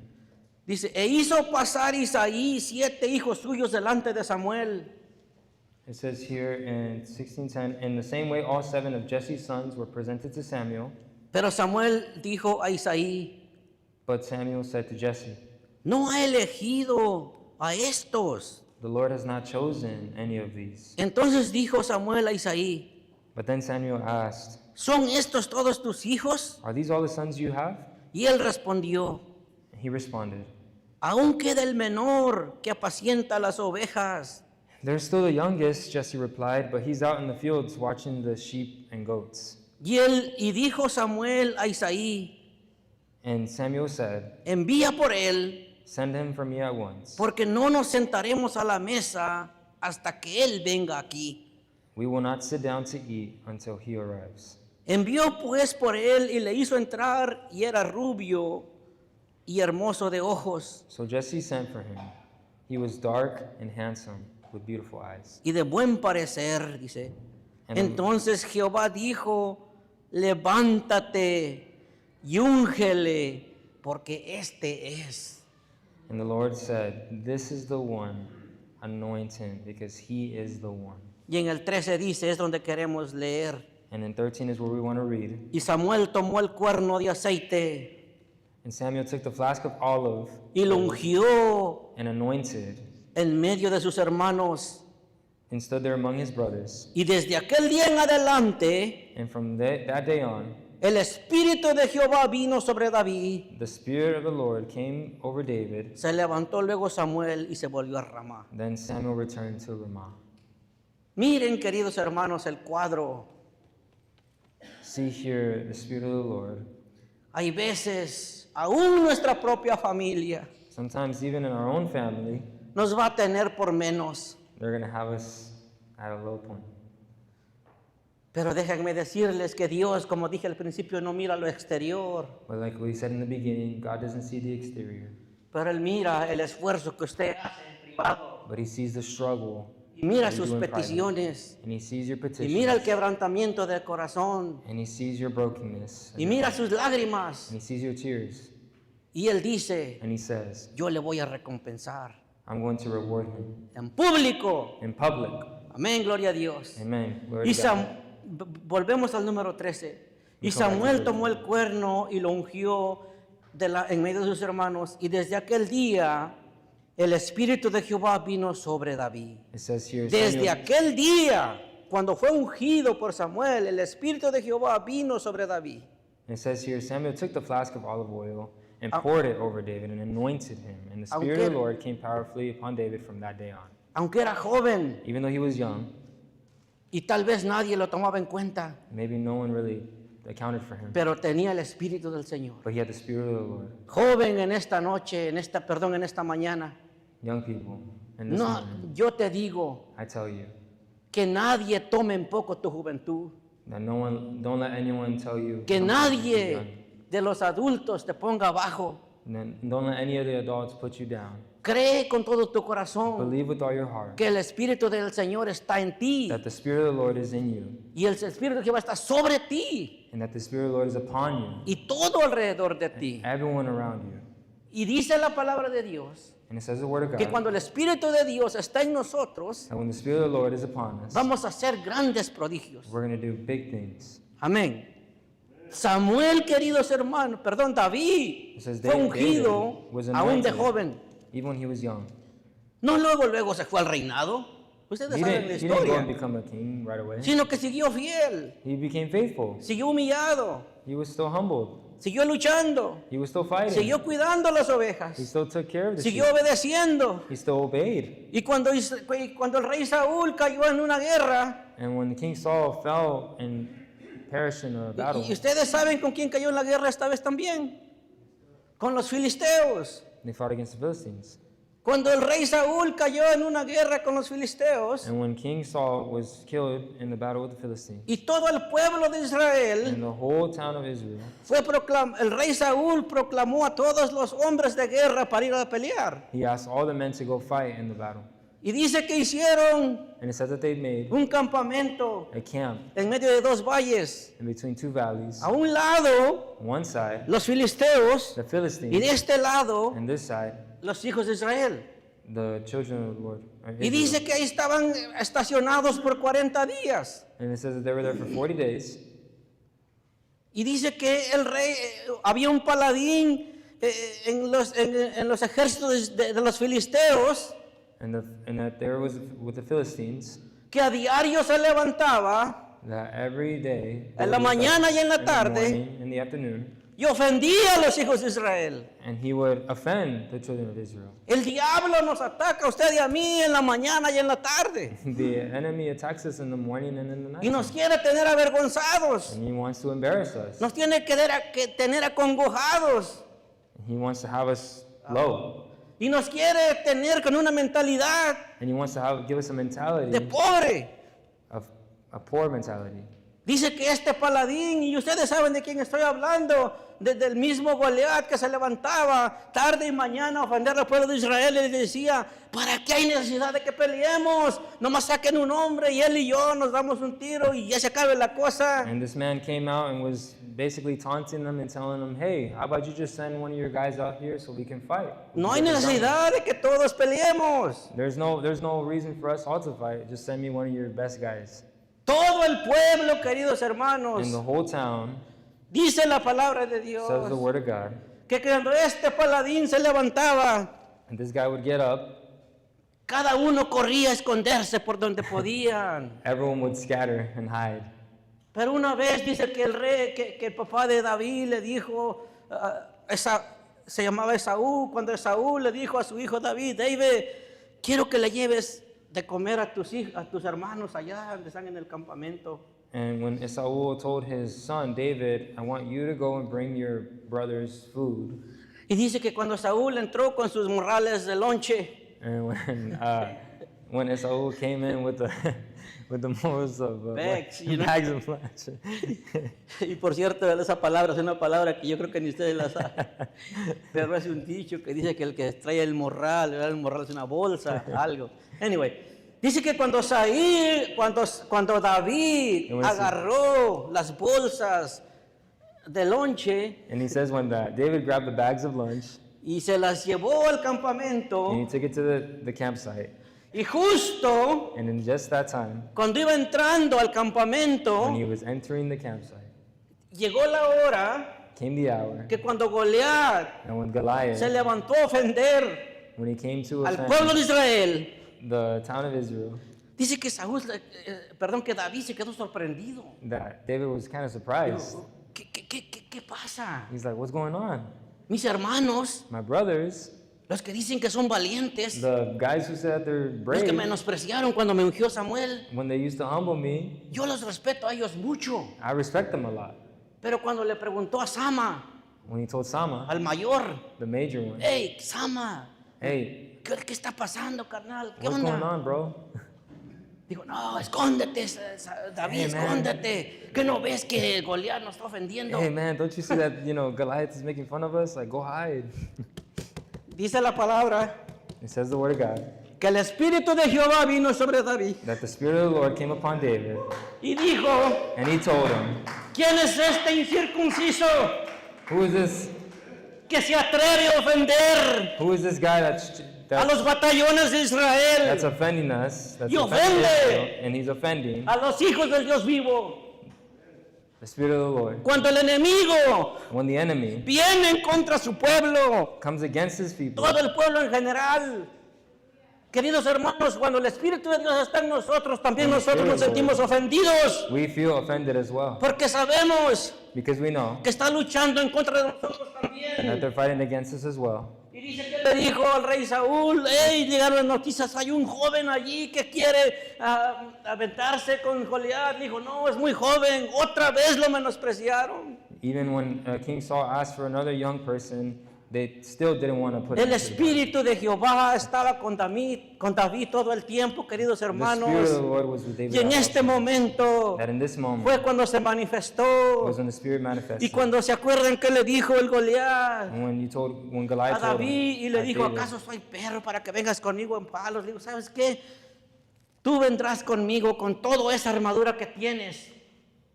Dice, e hizo pasar Isaí 7 hijos suyos delante de Samuel. it says here in 16:10, in the same way all 7 of Jesse's sons were presented to Samuel, Pero Samuel dijo a Isaí, but Samuel said to Jesse, no ha elegido a estos. The Lord has not chosen any of these. Entonces dijo Samuel a Isaí, But then Samuel asked, ¿son estos todos tus hijos? Are these all the sons you have? Y él respondió, And he responded, aún queda el menor que apacienta las ovejas. There's still the youngest, Jesse replied, but he's out in the fields watching the sheep and goats. Y dijo Samuel a Isaí, And Samuel said, envía por él, Send him for me at once. porque no nos sentaremos a la mesa hasta que él venga aquí. We will not sit down to eat until he arrives. Envió pues por él y le hizo entrar, y era rubio y hermoso de ojos So Jesse sent for him. He was dark and handsome, with beautiful eyes. y de buen parecer, dice. And Entonces Jehová dijo, levántate y úngele, porque este es. And the Lord said, This is the one, anoint him, because he is the one. Y en el 13 dice, es donde queremos leer. And in 13 is where we want to read. Y Samuel tomó el cuerno de aceite And Samuel took the flask of olive y lo ungió and anointed, en medio de sus hermanos. and stood there among his brothers. Y desde aquel día en adelante, And from that day on, el Espíritu de Jehová vino sobre David. the Spirit of the Lord came over David. Se levantó luego Samuel y se volvió a Ramá. Then Samuel returned to Ramah. Miren, queridos hermanos, el cuadro. See here the Spirit of the Lord. Hay veces, aún nuestra propia familia Sometimes even in our own family, nos va a tener por menos. they're going to have us at a low point. Pero déjenme decirles que Dios, como dije al principio, no mira lo exterior, But like we said in the beginning, God doesn't see the exterior, pero Él mira el esfuerzo que usted hace en privado. but he sees the struggle, Y mira that you sus do in private. peticiones. And he sees your Y petitions, mira el quebrantamiento del corazón. and he sees your brokenness, Y mira sus lágrimas. and he sees your tears, Y Él dice, and he says, yo le voy a recompensar. I'm going to reward him En público. in public. Amén, gloria a Dios. Amen. Glory Y to God. volvemos al número 13. Y Come back to Samuel 13. tomó el cuerno y lo ungió en medio de sus hermanos. Y desde aquel día el Espíritu de Jehová vino sobre David. It says here, Desde Samuel, aquel día, cuando fue ungido por Samuel, el Espíritu de Jehová vino sobre David. it says here, Samuel took the flask of olive oil and poured it over David and anointed him. And the Spirit of the Lord came powerfully upon David from that day on. Aunque era joven Even though he was young, y tal vez nadie lo tomaba en cuenta, maybe no one really accounted for him, pero tenía el Espíritu del Señor. but he had the Spirit of the Lord. Joven en esta noche, en esta mañana, Young people, and this no, morning, yo te digo I tell you que nadie tome en poco tu juventud, that don't let anyone tell you, que how much you're young. nadie de los adultos te ponga abajo. And then don't let any of the adults put you down. Cree con todo tu corazón Believe with all your heart que el Espíritu del Señor está en ti that the Spirit of the Lord is in you, y el Espíritu de Jehová está sobre ti and that the Spirit of the Lord is upon you, y todo alrededor de ti. everyone around you. Y dice la palabra de Dios And it says the Word of que God cuando el Espíritu de Dios está en nosotros, that when the Spirit of the Lord is upon us, vamos a hacer grandes prodigios. we're going to do big things. Amén. Samuel, queridos hermanos, perdón, David It says fue David ungido was aún de anointed joven. even when he was young. No luego se fue al reinado. Ustedes He saben la didn't go and historia. become a king right away. Sino que siguió fiel, He became faithful. siguió humillado, He was still humbled. siguió luchando, He was still fighting. siguió cuidando las He ovejas, still took care of the sheep. siguió obedeciendo. He still obeyed. Y cuando el rey Saúl cayó en una guerra, And when King Saul fell and perished in a battle, y ustedes saben con quién cayó en la guerra esta vez también, con los filisteos. they fought against the Philistines. Cuando el rey Saúl cayó en una guerra con los filisteos, And when King Saul was killed in the battle with the Philistines, y todo el pueblo de Israel and the whole town of Israel, el rey Saúl proclamó a todos los hombres de guerra para ir a pelear. he asked all the men to go fight in the battle. Y dice que hicieron And it says that they made un campamento a camp en medio de dos valles. in between two valleys. A un lado, On one side, los filisteos, the y de Philistines, este lado, and this side, los hijos de Israel. the children of the Lord. or Y Israel. dice que ahí estaban estacionados por 40 días. And it says that they were there for 40 days. Y dice que el rey, había un paladín en los ejércitos de los filisteos, and that there was with the Philistines, que a diario se levantaba that every day, en la mañana y en la in the tarde, morning, in the afternoon, y ofendía a los hijos de Israel. and he would offend the children of Israel. El diablo nos ataca a usted y a mí en la mañana y en la tarde. The enemy attacks us in the morning and in the Y night, nos quiere tener avergonzados. and he wants to embarrass us. Nos tiene que tener acongojados. He wants to have us low, Y nos quiere tener con una mentalidad and he wants to give us a mentality de pobre. of a poor mentality. Dice que este paladín, y ustedes saben de quién estoy hablando, desde el mismo Goliat que se levantaba tarde y mañana a ofender al pueblo de Israel, y les decía, ¿para qué hay necesidad de que peleemos? Nomás saquen un hombre y él y yo nos damos un tiro y ya se acabe la cosa. And this man came out and was basically taunting them and telling them, hey, how about you just send one of your guys out here so we can fight? No hay necesidad de que todos peleemos. There's no reason for us all to fight. Just send me one of your best guys. Todo el pueblo, queridos hermanos, And the whole town dice la palabra de Dios, says the word of God. que cuando este paladín se levantaba, And this guy would get up. cada uno corría a esconderse por donde podían. Everyone would scatter and hide. Pero una vez dice que el rey, que el papá de David le dijo, se llamaba Esaú, cuando Esaú le dijo a su hijo David, David, quiero que le lleves de comer a tus hermanos allá donde están en el campamento. And when Esau told his son David, I want you to go and bring your brothers food. Y dice que cuando Saúl entró con sus morrales de lonche, And when Esau came in with the most of Bags, you know. bags of lunch. y por cierto, esa palabra es una palabra que yo creo que ni ustedes la saben, pero es un dicho que dice que el que trae el morral, ¿verdad? El morral es una bolsa, algo. Anyway, dice que cuando David agarró las bolsas de lonche And he says when David grabbed the bags of lunch y se las llevó al campamento, and he took it to the campsite, y justo and in just that time, cuando iba entrando al campamento, when he was entering the campsite, llegó la hora came the hour, que cuando Goliat and when Goliath, se levantó a ofender when he came to al pueblo de offend Israel, the town of Israel, dice que que David se quedó sorprendido. that David was kind of surprised. ¿Qué pasa? He's like, what's going on? Mis hermanos, My brothers, los que dicen que son valientes, the guys who said they're los que brave, menospreciaron cuando me ungió Samuel, when they used to humble me, yo los respeto a ellos mucho. I respect them a lot. Pero cuando le preguntó a Sama, When he told Sama, al mayor, the major one, hey, Sama, hey, ¿qué está pasando, carnal? ¿Qué what's going onda? on, bro? Dijo, no, escóndete, David, Hey, man. escóndete. ¿Qué no ves que Goliat nos está ofendiendo? Hey, man, don't you see that, Goliath is making fun of us? Like, go hide. Dice la palabra It says the word of God, que el Espíritu de Jehová vino sobre David that the Spirit of the Lord came upon David, y dijo, and he told him, ¿quién es este incircunciso who is this? que se atreve a ofender Who is this guy a los batallones de Israel, that's offending us? That's Y offending ofende. Israel, and he's offending a los hijos del Dios vivo? the Spirit of the Lord. Cuando el enemigo When the enemy viene en contra de su pueblo, comes against his people, todo el pueblo en general, queridos hermanos, cuando el Espíritu de Dios está en nosotros, también nosotros nos sentimos ofendidos, we feel offended as well, porque sabemos because we know que está luchando en contra de nosotros that también. they're fighting against us as well. Y dice que le dijo al rey Saúl, hey, llegaron las noticias, hay un joven allí que quiere aventarse con Goliat. Dijo, no, es muy joven, otra vez lo menospreciaron. Even when King Saul asked for another young person, they still didn't want to put him El to death. Espíritu de Jehová estaba con David todo el tiempo, queridos The Spirit hermanos. of the Lord was with David. Y en also. este momento That in this moment fue cuando se manifestó. was when the Spirit manifested. Y cuando se acuerdan que le dijo el Goliat And when a Goliath told David y him, le at dijo, David, ¿acaso soy perro para que vengas conmigo en palos? Le digo, ¿sabes qué? Tú vendrás conmigo con toda esa armadura que tienes.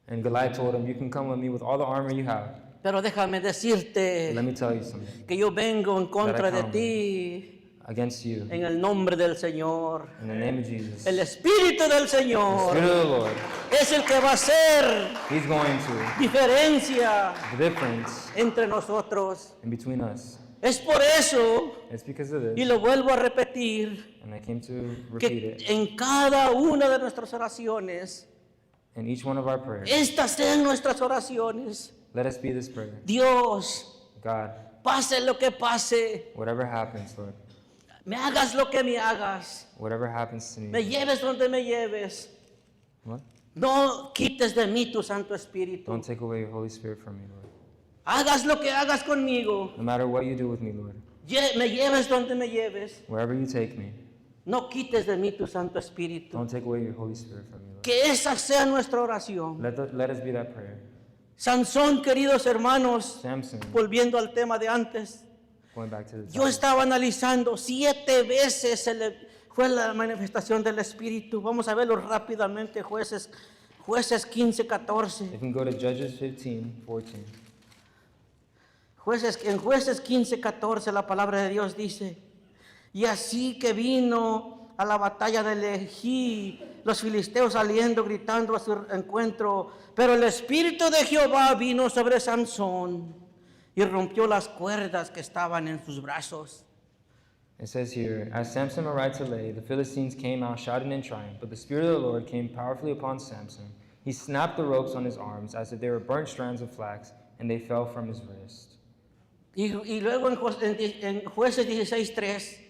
and Goliath told him, you can come with me with all the armor you have. Pero déjame decirte Let me tell you something. que yo vengo en contra de come. ti against you. En el nombre del Señor. In the name of Jesus. El Espíritu del The Señor Spirit of the Lord, es el que va a hacer He's going to diferencia the difference entre nosotros. in between us. Es por eso, It's because of y this, lo vuelvo a repetir, and I came to repeat que it, en cada una de nuestras oraciones, in each one of our prayers. estas sean nuestras oraciones. Let us be this prayer. Dios, God, pase lo que pase, whatever happens, Lord, me hagas lo que me hagas, whatever happens to me me, lleves donde me lleves. what? No quites de mí tu Santo Espíritu. Don't take away your Holy Spirit from me, Lord. Hagas lo que hagas conmigo. No matter what you do with me, Lord, Me lleves donde me lleves. wherever you take me, No quites de mí tu Santo Espíritu. don't take away your Holy Spirit from me, Lord. Que esa sea nuestra oración. Let us be that prayer. Sansón, queridos hermanos, Samson, volviendo al tema de antes, going back to the yo topic. estaba analizando 7 veces fue la manifestación del Espíritu. Vamos a verlo rápidamente, jueces 15, 14. If we can go to Judges 15, 14. En jueces 15, 14 la palabra de Dios dice, y así que vino a la batalla de Lejí, los filisteos saliendo, gritando a su encuentro, pero el Espíritu de Jehová vino sobre Sansón y rompió las cuerdas que estaban en sus brazos. It says here, as Samson arrived to Lay, the Philistines came out shouting in triumph, but the Spirit of the Lord came powerfully upon Samson. He snapped the ropes on his arms as if they were burnt strands of flax, and they fell from his wrist. Y luego en jueces 16, 3,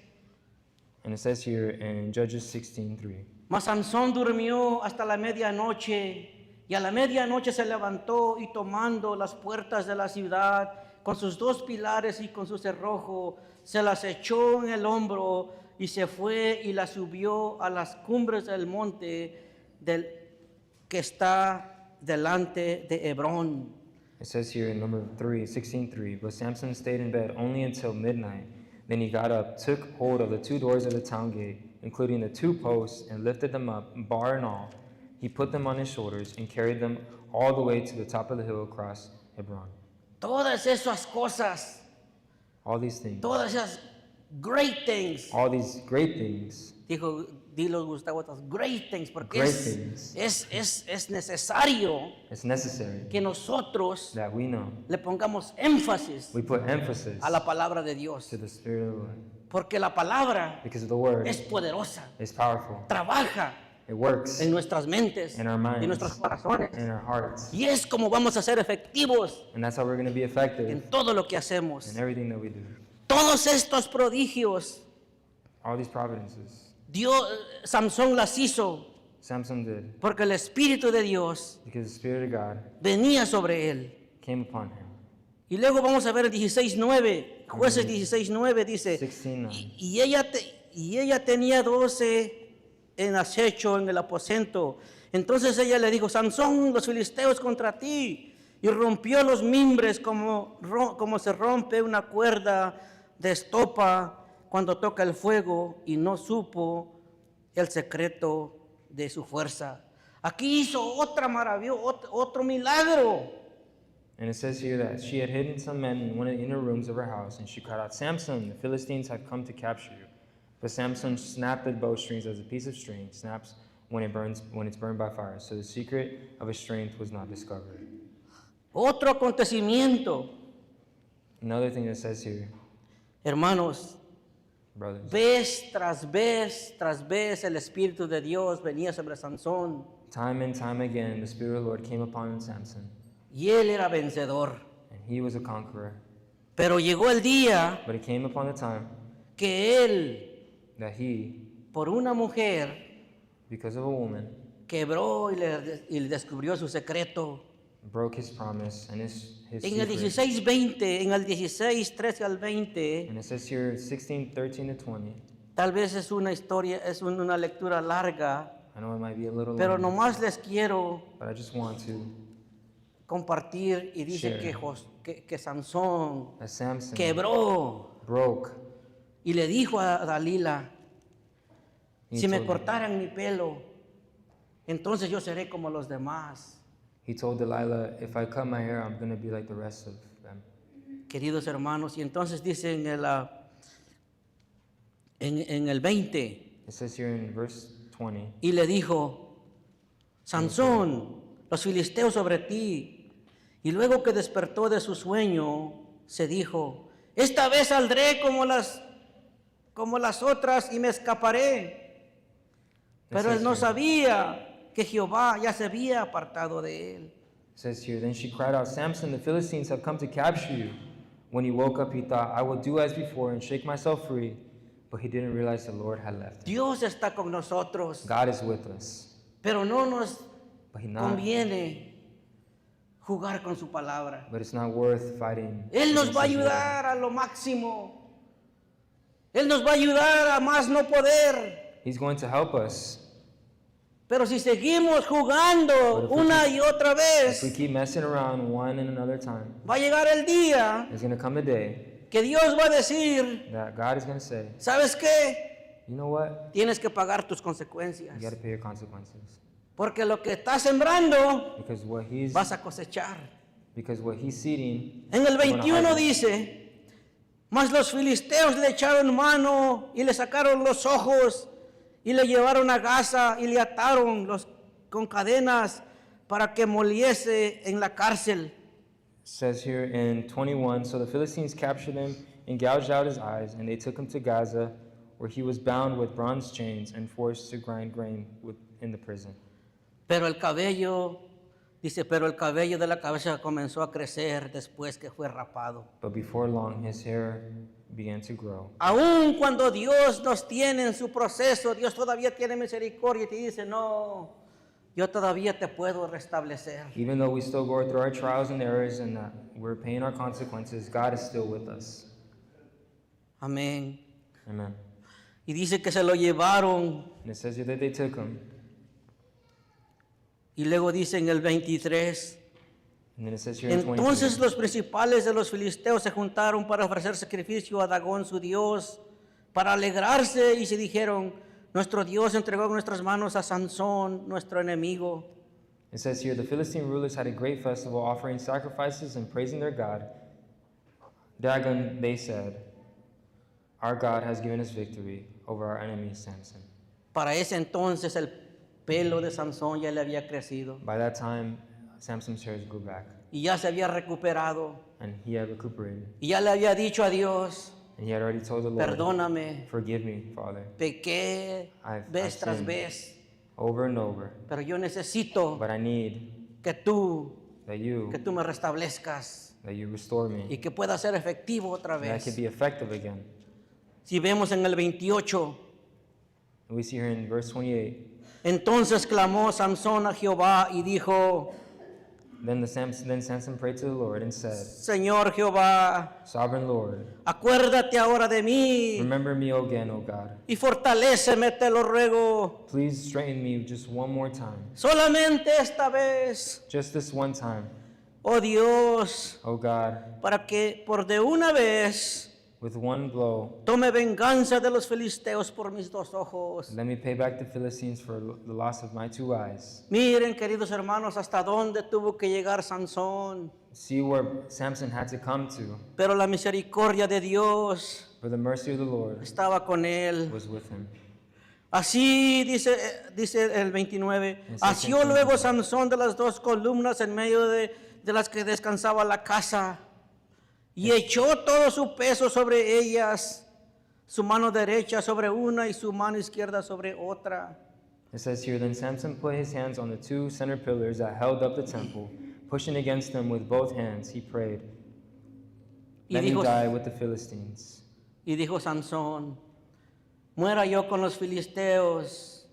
And it says here in Judges 16:3, mas Sansón durmió hasta la medianoche, y a la medianoche se levantó y tomando las puertas de la ciudad, con sus 2 pilares y con su cerrojo, se las echó en el hombro y se fue y las subió a las cumbres del monte que está delante de Hebrón. it says here in number 16:3, but Samson stayed in bed only until midnight. Then he got up, took hold of the 2 doors of the town gate, including the 2 posts, and lifted them up, bar and all. He put them on his shoulders and carried them all the way to the top of the hill across Hebron. Todas esas cosas, All these things, todas esas great things, all these great things, dilo Gustavo, estas great things, porque Great things. es necesario it's necessary que nosotros that we know. le pongamos énfasis We put emphasis a la palabra de Dios, to the Spirit of the Lord. porque la palabra Because the Word es poderosa, is powerful. trabaja It works en nuestras mentes, in our minds, en nuestros corazones, in our hearts. y es como vamos a ser efectivos And that's how we're going to be effective en todo lo que hacemos. in everything that we do. Todos estos prodigios, All these providences, Samson las hizo Samson did porque el Espíritu de Dios because the Spirit of God venía sobre él. came upon him. Y luego vamos a ver el 16:9, jueces 16:9 dice, 16:9. y ella tenía 12 en acecho en el aposento. Entonces ella le dijo, Sansón, los filisteos contra ti. Y rompió los mimbres como se rompe una cuerda de estopa cuando toca el fuego, y no supo el secreto de su fuerza. Aquí hizo otra maravilla, otro milagro. And it says here that she had hidden some men in one of the inner rooms of her house, and she cried out, Samson, the Philistines have come to capture you. But Samson snapped the bowstrings as a piece of string snaps when it's burned by fire. So the secret of his strength was not discovered. Otro acontecimiento, Another thing that says here, hermanos, brothers, vez tras vez tras vez el Espíritu de Dios venía sobre Sansón time and time again, the Spirit of the Lord came upon Samson, y él era vencedor. and he was a conqueror. Pero llegó el día But it came upon the time que él, that he, por una mujer, because of a woman, quebró y le descubrió su secreto. broke his promise and his En el secret. 16:20, en el 16, 13 al 20, And it says here 16, 13 to 20. tal vez es una historia, es una lectura larga, I know it might be a little pero long, nomás les quiero but I just want to compartir, y dice Share. que Sansón that Samson quebró broke. y le dijo a Dalila, He si me told- cortaran mi pelo, entonces yo seré como los demás. He told Delilah, if I cut my hair, I'm going to be like the rest of them. Queridos hermanos, y entonces dice en el 20, It says here in verse 20, y le dijo, Sansón, los filisteos sobre ti. Y luego que despertó de su sueño, se dijo, esta vez saldré como las otras y me escaparé. Pero él no sabía que Jehová ya se había apartado de él. it says here, then she cried out, Samson, the Philistines have come to capture you. When he woke up, he thought, I will do as before and shake myself free. But he didn't realize the Lord had left him. Dios está con nosotros, God is with us, pero no nos but He's not. conviene jugar con su palabra. But it's not worth fighting. Él nos against va a His word. ayudar a lo máximo. Él nos va a ayudar a más no poder. He's going to help us. Pero si seguimos jugando una y otra If we vez, keep messing around one and another time, va a llegar el día there's going to come a day que Dios va a decir, that God is going to say, ¿sabes qué? you know what? Tienes que pagar tus You consecuencias. got to pay your consequences. Porque lo que estás sembrando, Because what vas a cosechar. he's seeding, En el you're gonna 21 harvest. dice, mas los filisteos le echaron mano y le sacaron los ojos y le llevaron a Gaza y le ataron con cadenas para que moliese en la cárcel. It says here in 21, so the Philistines captured him and gouged out his eyes, and they took him to Gaza, where he was bound with bronze chains and forced to grind grain in the prison. Pero el cabello, dice, pero el cabello de la cabeza comenzó a crecer después que fue rapado. But before long, his hair began to grow. Aun cuando Dios nos tiene en su proceso, Dios todavía tiene misericordia y te dice, no, yo todavía te puedo restablecer. Even though we still go through our trials and errors and we're paying our consequences, God is still with us. Amén. Amen. Y dice que se lo llevaron. And it says here that they took him. Y luego dice en el 23, And then it says here in entonces 23, los principales de los filisteos se juntaron para ofrecer sacrificio a Dagón su Dios, para alegrarse y se dijeron, nuestro Dios entregó en nuestras manos a Sansón, nuestro enemigo. it says here, the Philistine rulers had a great festival, offering sacrifices and praising their God. Dagon, they said, our God has given us victory over our enemy Samson. Para ese entonces el pelo de Sansón ya le había crecido By that time, Samson's hairs grew back, y ya se había recuperado and he had recuperated. y ya le había dicho a Dios, And he had already told the Lord, perdóname, forgive me, Father, pequé vez I've tras sinned vez, over and over, pero yo necesito but I need que tú that you me restablezcas restore me, y que pueda ser efectivo otra that I vez. can be effective again. Si vemos en el 28, And we see here in verse 28, entonces clamó Sansón a Jehová y dijo, then Samson prayed to the Lord and said, Señor Jehová, Sovereign Lord, acuérdate ahora de mí remember me again, O God. y fortaléceme, te lo ruego, Please strengthen me just one more time, solamente esta vez, just this one time, oh Dios, O God, para que por de una vez with one blow, tome venganza de los filisteos por mis dos ojos. let me pay back the Philistines for the loss of my two eyes. Miren, queridos hermanos, hasta dónde tuvo que llegar Sansón, See where Samson had to come to, pero la misericordia de Dios for the mercy of the Lord estaba con él. was with him. Así dice el 29, asió luego Sansón de las dos columnas en medio de las que descansaba la casa y echó todo su peso sobre ellas, su mano derecha sobre una y su mano izquierda sobre otra. It says here, then Samson put his hands on the two center pillars that held up the temple. Pushing against them with both hands, he prayed, let me die with the Philistines. Y dijo Sansón, muera yo con los filisteos.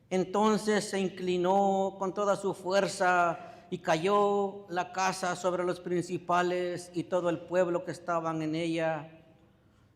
Entonces se inclinó con toda su fuerza y cayó la casa sobre los principales y todo el pueblo que estaban en ella.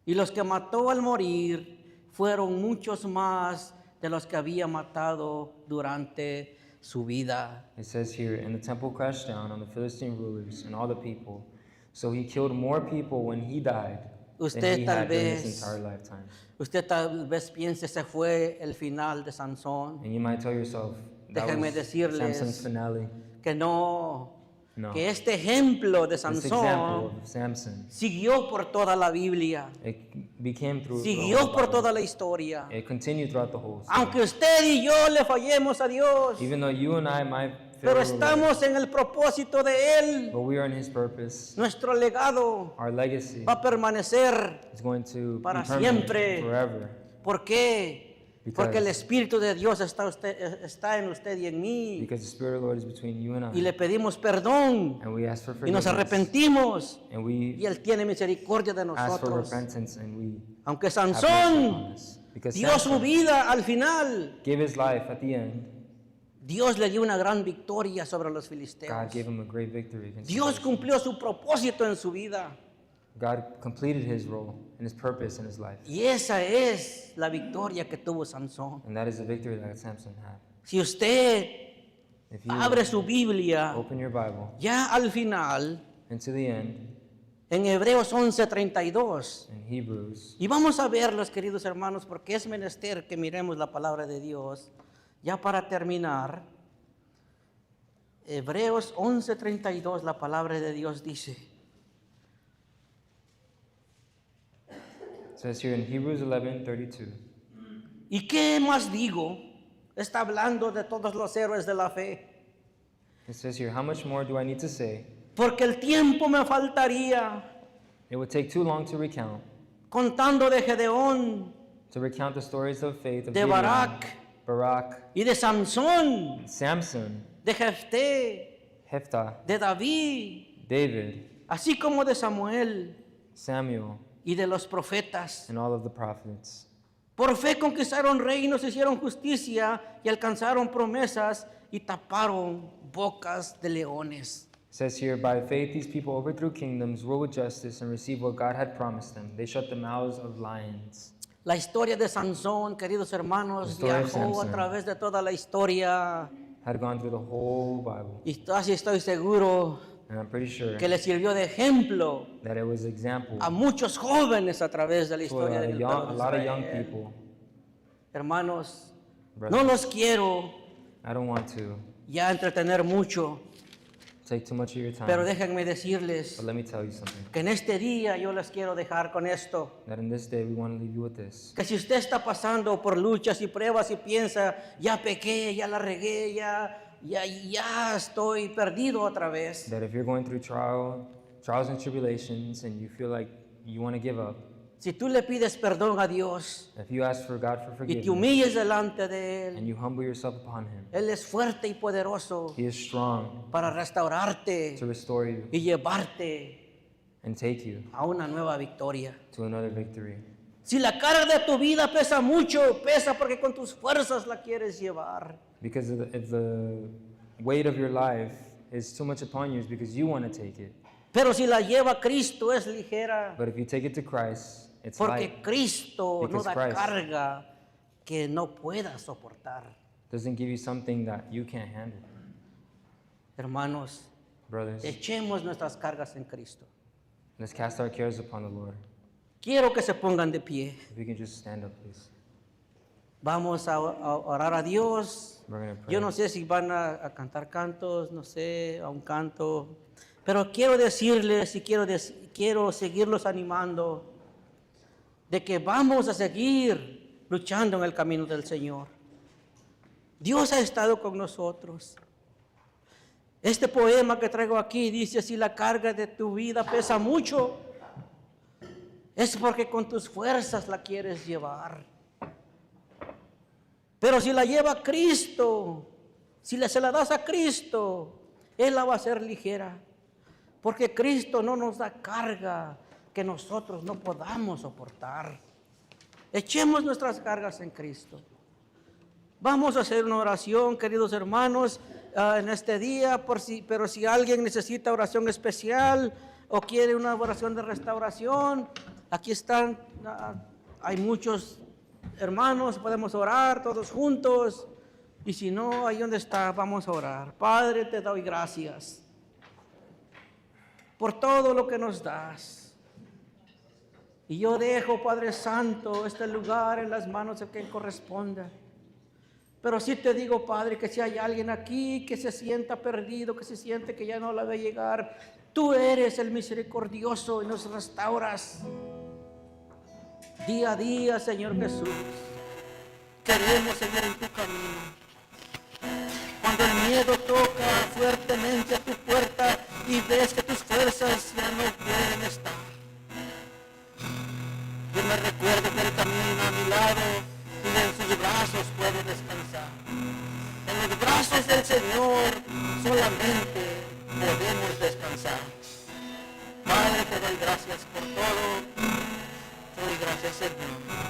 Y los que mató al morir fueron muchos más de los que había matado durante su vida. It says here, and the temple crashed down on the Philistine rulers and all the people. So he killed more people when he died than he had during his entire lifetime. Usted tal vez piense ese fue el final de Sansón. And you might tell yourself, that Déjenme was decirles Samson's finale. Que no, No. que este ejemplo de This example Sansón of Samson, siguió por toda la Biblia, it became through the siguió whole por Bible. toda la historia. It continued throughout the whole story. Aunque usted y yo le fallemos a Dios, Even though you and I might fail, pero the Lord, estamos en el propósito de Él, but we are in His purpose. nuestro legado Our legacy va a permanecer. is going to be Para permanent siempre. forever. ¿Por qué? Because- Porque el Espíritu de Dios está en usted y en mí. Because the Spirit of the Lord is between you and Y I. le pedimos perdón And we ask for y nos forgiveness. arrepentimos. And Y we Él tiene misericordia de ask for nosotros. repentance, and we Aunque have mercy Sansón upon us. Because dio su Samson vida al final, gave his life at the end. Dios le dio una gran victoria sobre los God filisteos. gave him a great victory against the Dios Philistines. cumplió su propósito en su vida. God completed His role and His purpose in his life. Y esa es la victoria que tuvo Sansón. And that is the victory that Samson had. Si usted If you abre su Biblia, open your Bible ya al final, and to the end, en Hebreos 11:32. in Hebrews, Y vamos a verlos, queridos hermanos, porque es menester que miremos la palabra de Dios. Ya para terminar, Hebreos 11:32, la palabra de Dios dice, it says here in Hebrews 11:32, ¿y qué más digo? Está hablando de todos los héroes de la fe. it says here, how much more do I need to say? Porque el tiempo me faltaría It would take too long to recount contando de Gedeón, the stories of faith of de Gideon, Barak Barak, y de Sansón, Samson, de Jefté, Jephthah, de David, David, así como de Samuel Samuel, y de los profetas. and all of the prophets. Por fe conquistaron reinos, hicieron justicia y alcanzaron promesas y taparon bocas de leones. It says here, by faith these people overthrew kingdoms, ruled with justice, and received what God had promised them. They shut the mouths of lions. La historia de Sansón, queridos hermanos, The story of viajó a Samson. través de toda la historia Had gone through the whole Bible. y casi estoy seguro And I'm pretty sure que le sirvió de ejemplo that it was an example a muchos jóvenes a través de la to historia a, del young, pueblo a de lot of young Israel. people. Hermanos, Brothers, no los quiero I don't want to ya entretener mucho, take too much of your time, pero déjenme decirles but let me tell you something. que en este día yo les quiero dejar con esto. That in this day we want to leave you with this. Que si usted está pasando por luchas y pruebas y piensa, ya pequé, ya la regué, ya estoy perdido otra vez. That if you're going through trials and tribulations, and you feel like you want to give up, Si tú le pides perdón a Dios if you ask for God for y te forgiveness humilles delante de and Él, you humble yourself upon Him, Él es fuerte y poderoso He is strong para restaurarte to restore you y llevarte and take you a una nueva victoria. to another victory. Si la carga de tu vida pesa mucho, pesa porque con tus fuerzas la quieres llevar. Because if the weight of your life is too much upon you, it's because you want to take it. Pero si la lleva Cristo es ligera, But if you take it to Christ, it's porque light. Cristo no Because da Christ carga que no pueda soportar. Doesn't give you something that you can't handle. Hermanos, Brothers, echemos nuestras cargas en Cristo. let's cast our cares upon the Lord. Quiero que se pongan de pie. If you can just stand up, please. Vamos a orar a Dios. We're going to pray. Yo no sé si van a cantar cantos, no sé, a un canto, pero quiero decirles y quiero seguirlos animando de que vamos a seguir luchando en el camino del Señor. Dios ha estado con nosotros. Este poema que traigo aquí dice, si la carga de tu vida pesa mucho, es porque con tus fuerzas la quieres llevar. Pero si la lleva Cristo, se la das a Cristo, Él la va a hacer ligera. Porque Cristo no nos da carga que nosotros no podamos soportar. Echemos nuestras cargas en Cristo. Vamos a hacer una oración, queridos hermanos, en este día, pero si alguien necesita oración especial o quiere una oración de restauración, aquí están, hay muchos hermanos, podemos orar todos juntos. Y si no, ahí donde está, vamos a orar. Padre, te doy gracias por todo lo que nos das. Y yo dejo, Padre Santo, este lugar en las manos de quien corresponda. Pero sí te digo, Padre, que si hay alguien aquí que se sienta perdido, que se siente que ya no la ve llegar, tú eres el misericordioso y nos restauras día a día, Señor Jesús. Queremos, Señor, en tu camino. Cuando el miedo toca fuertemente a tu puerta y ves que tus fuerzas ya no pueden estar, yo me recuerdo que Él camina a mi lado y en sus brazos puedo descansar. En los brazos del Señor solamente debemos descansar. Padre, te doy gracias por todo. Te doy gracias, Señor.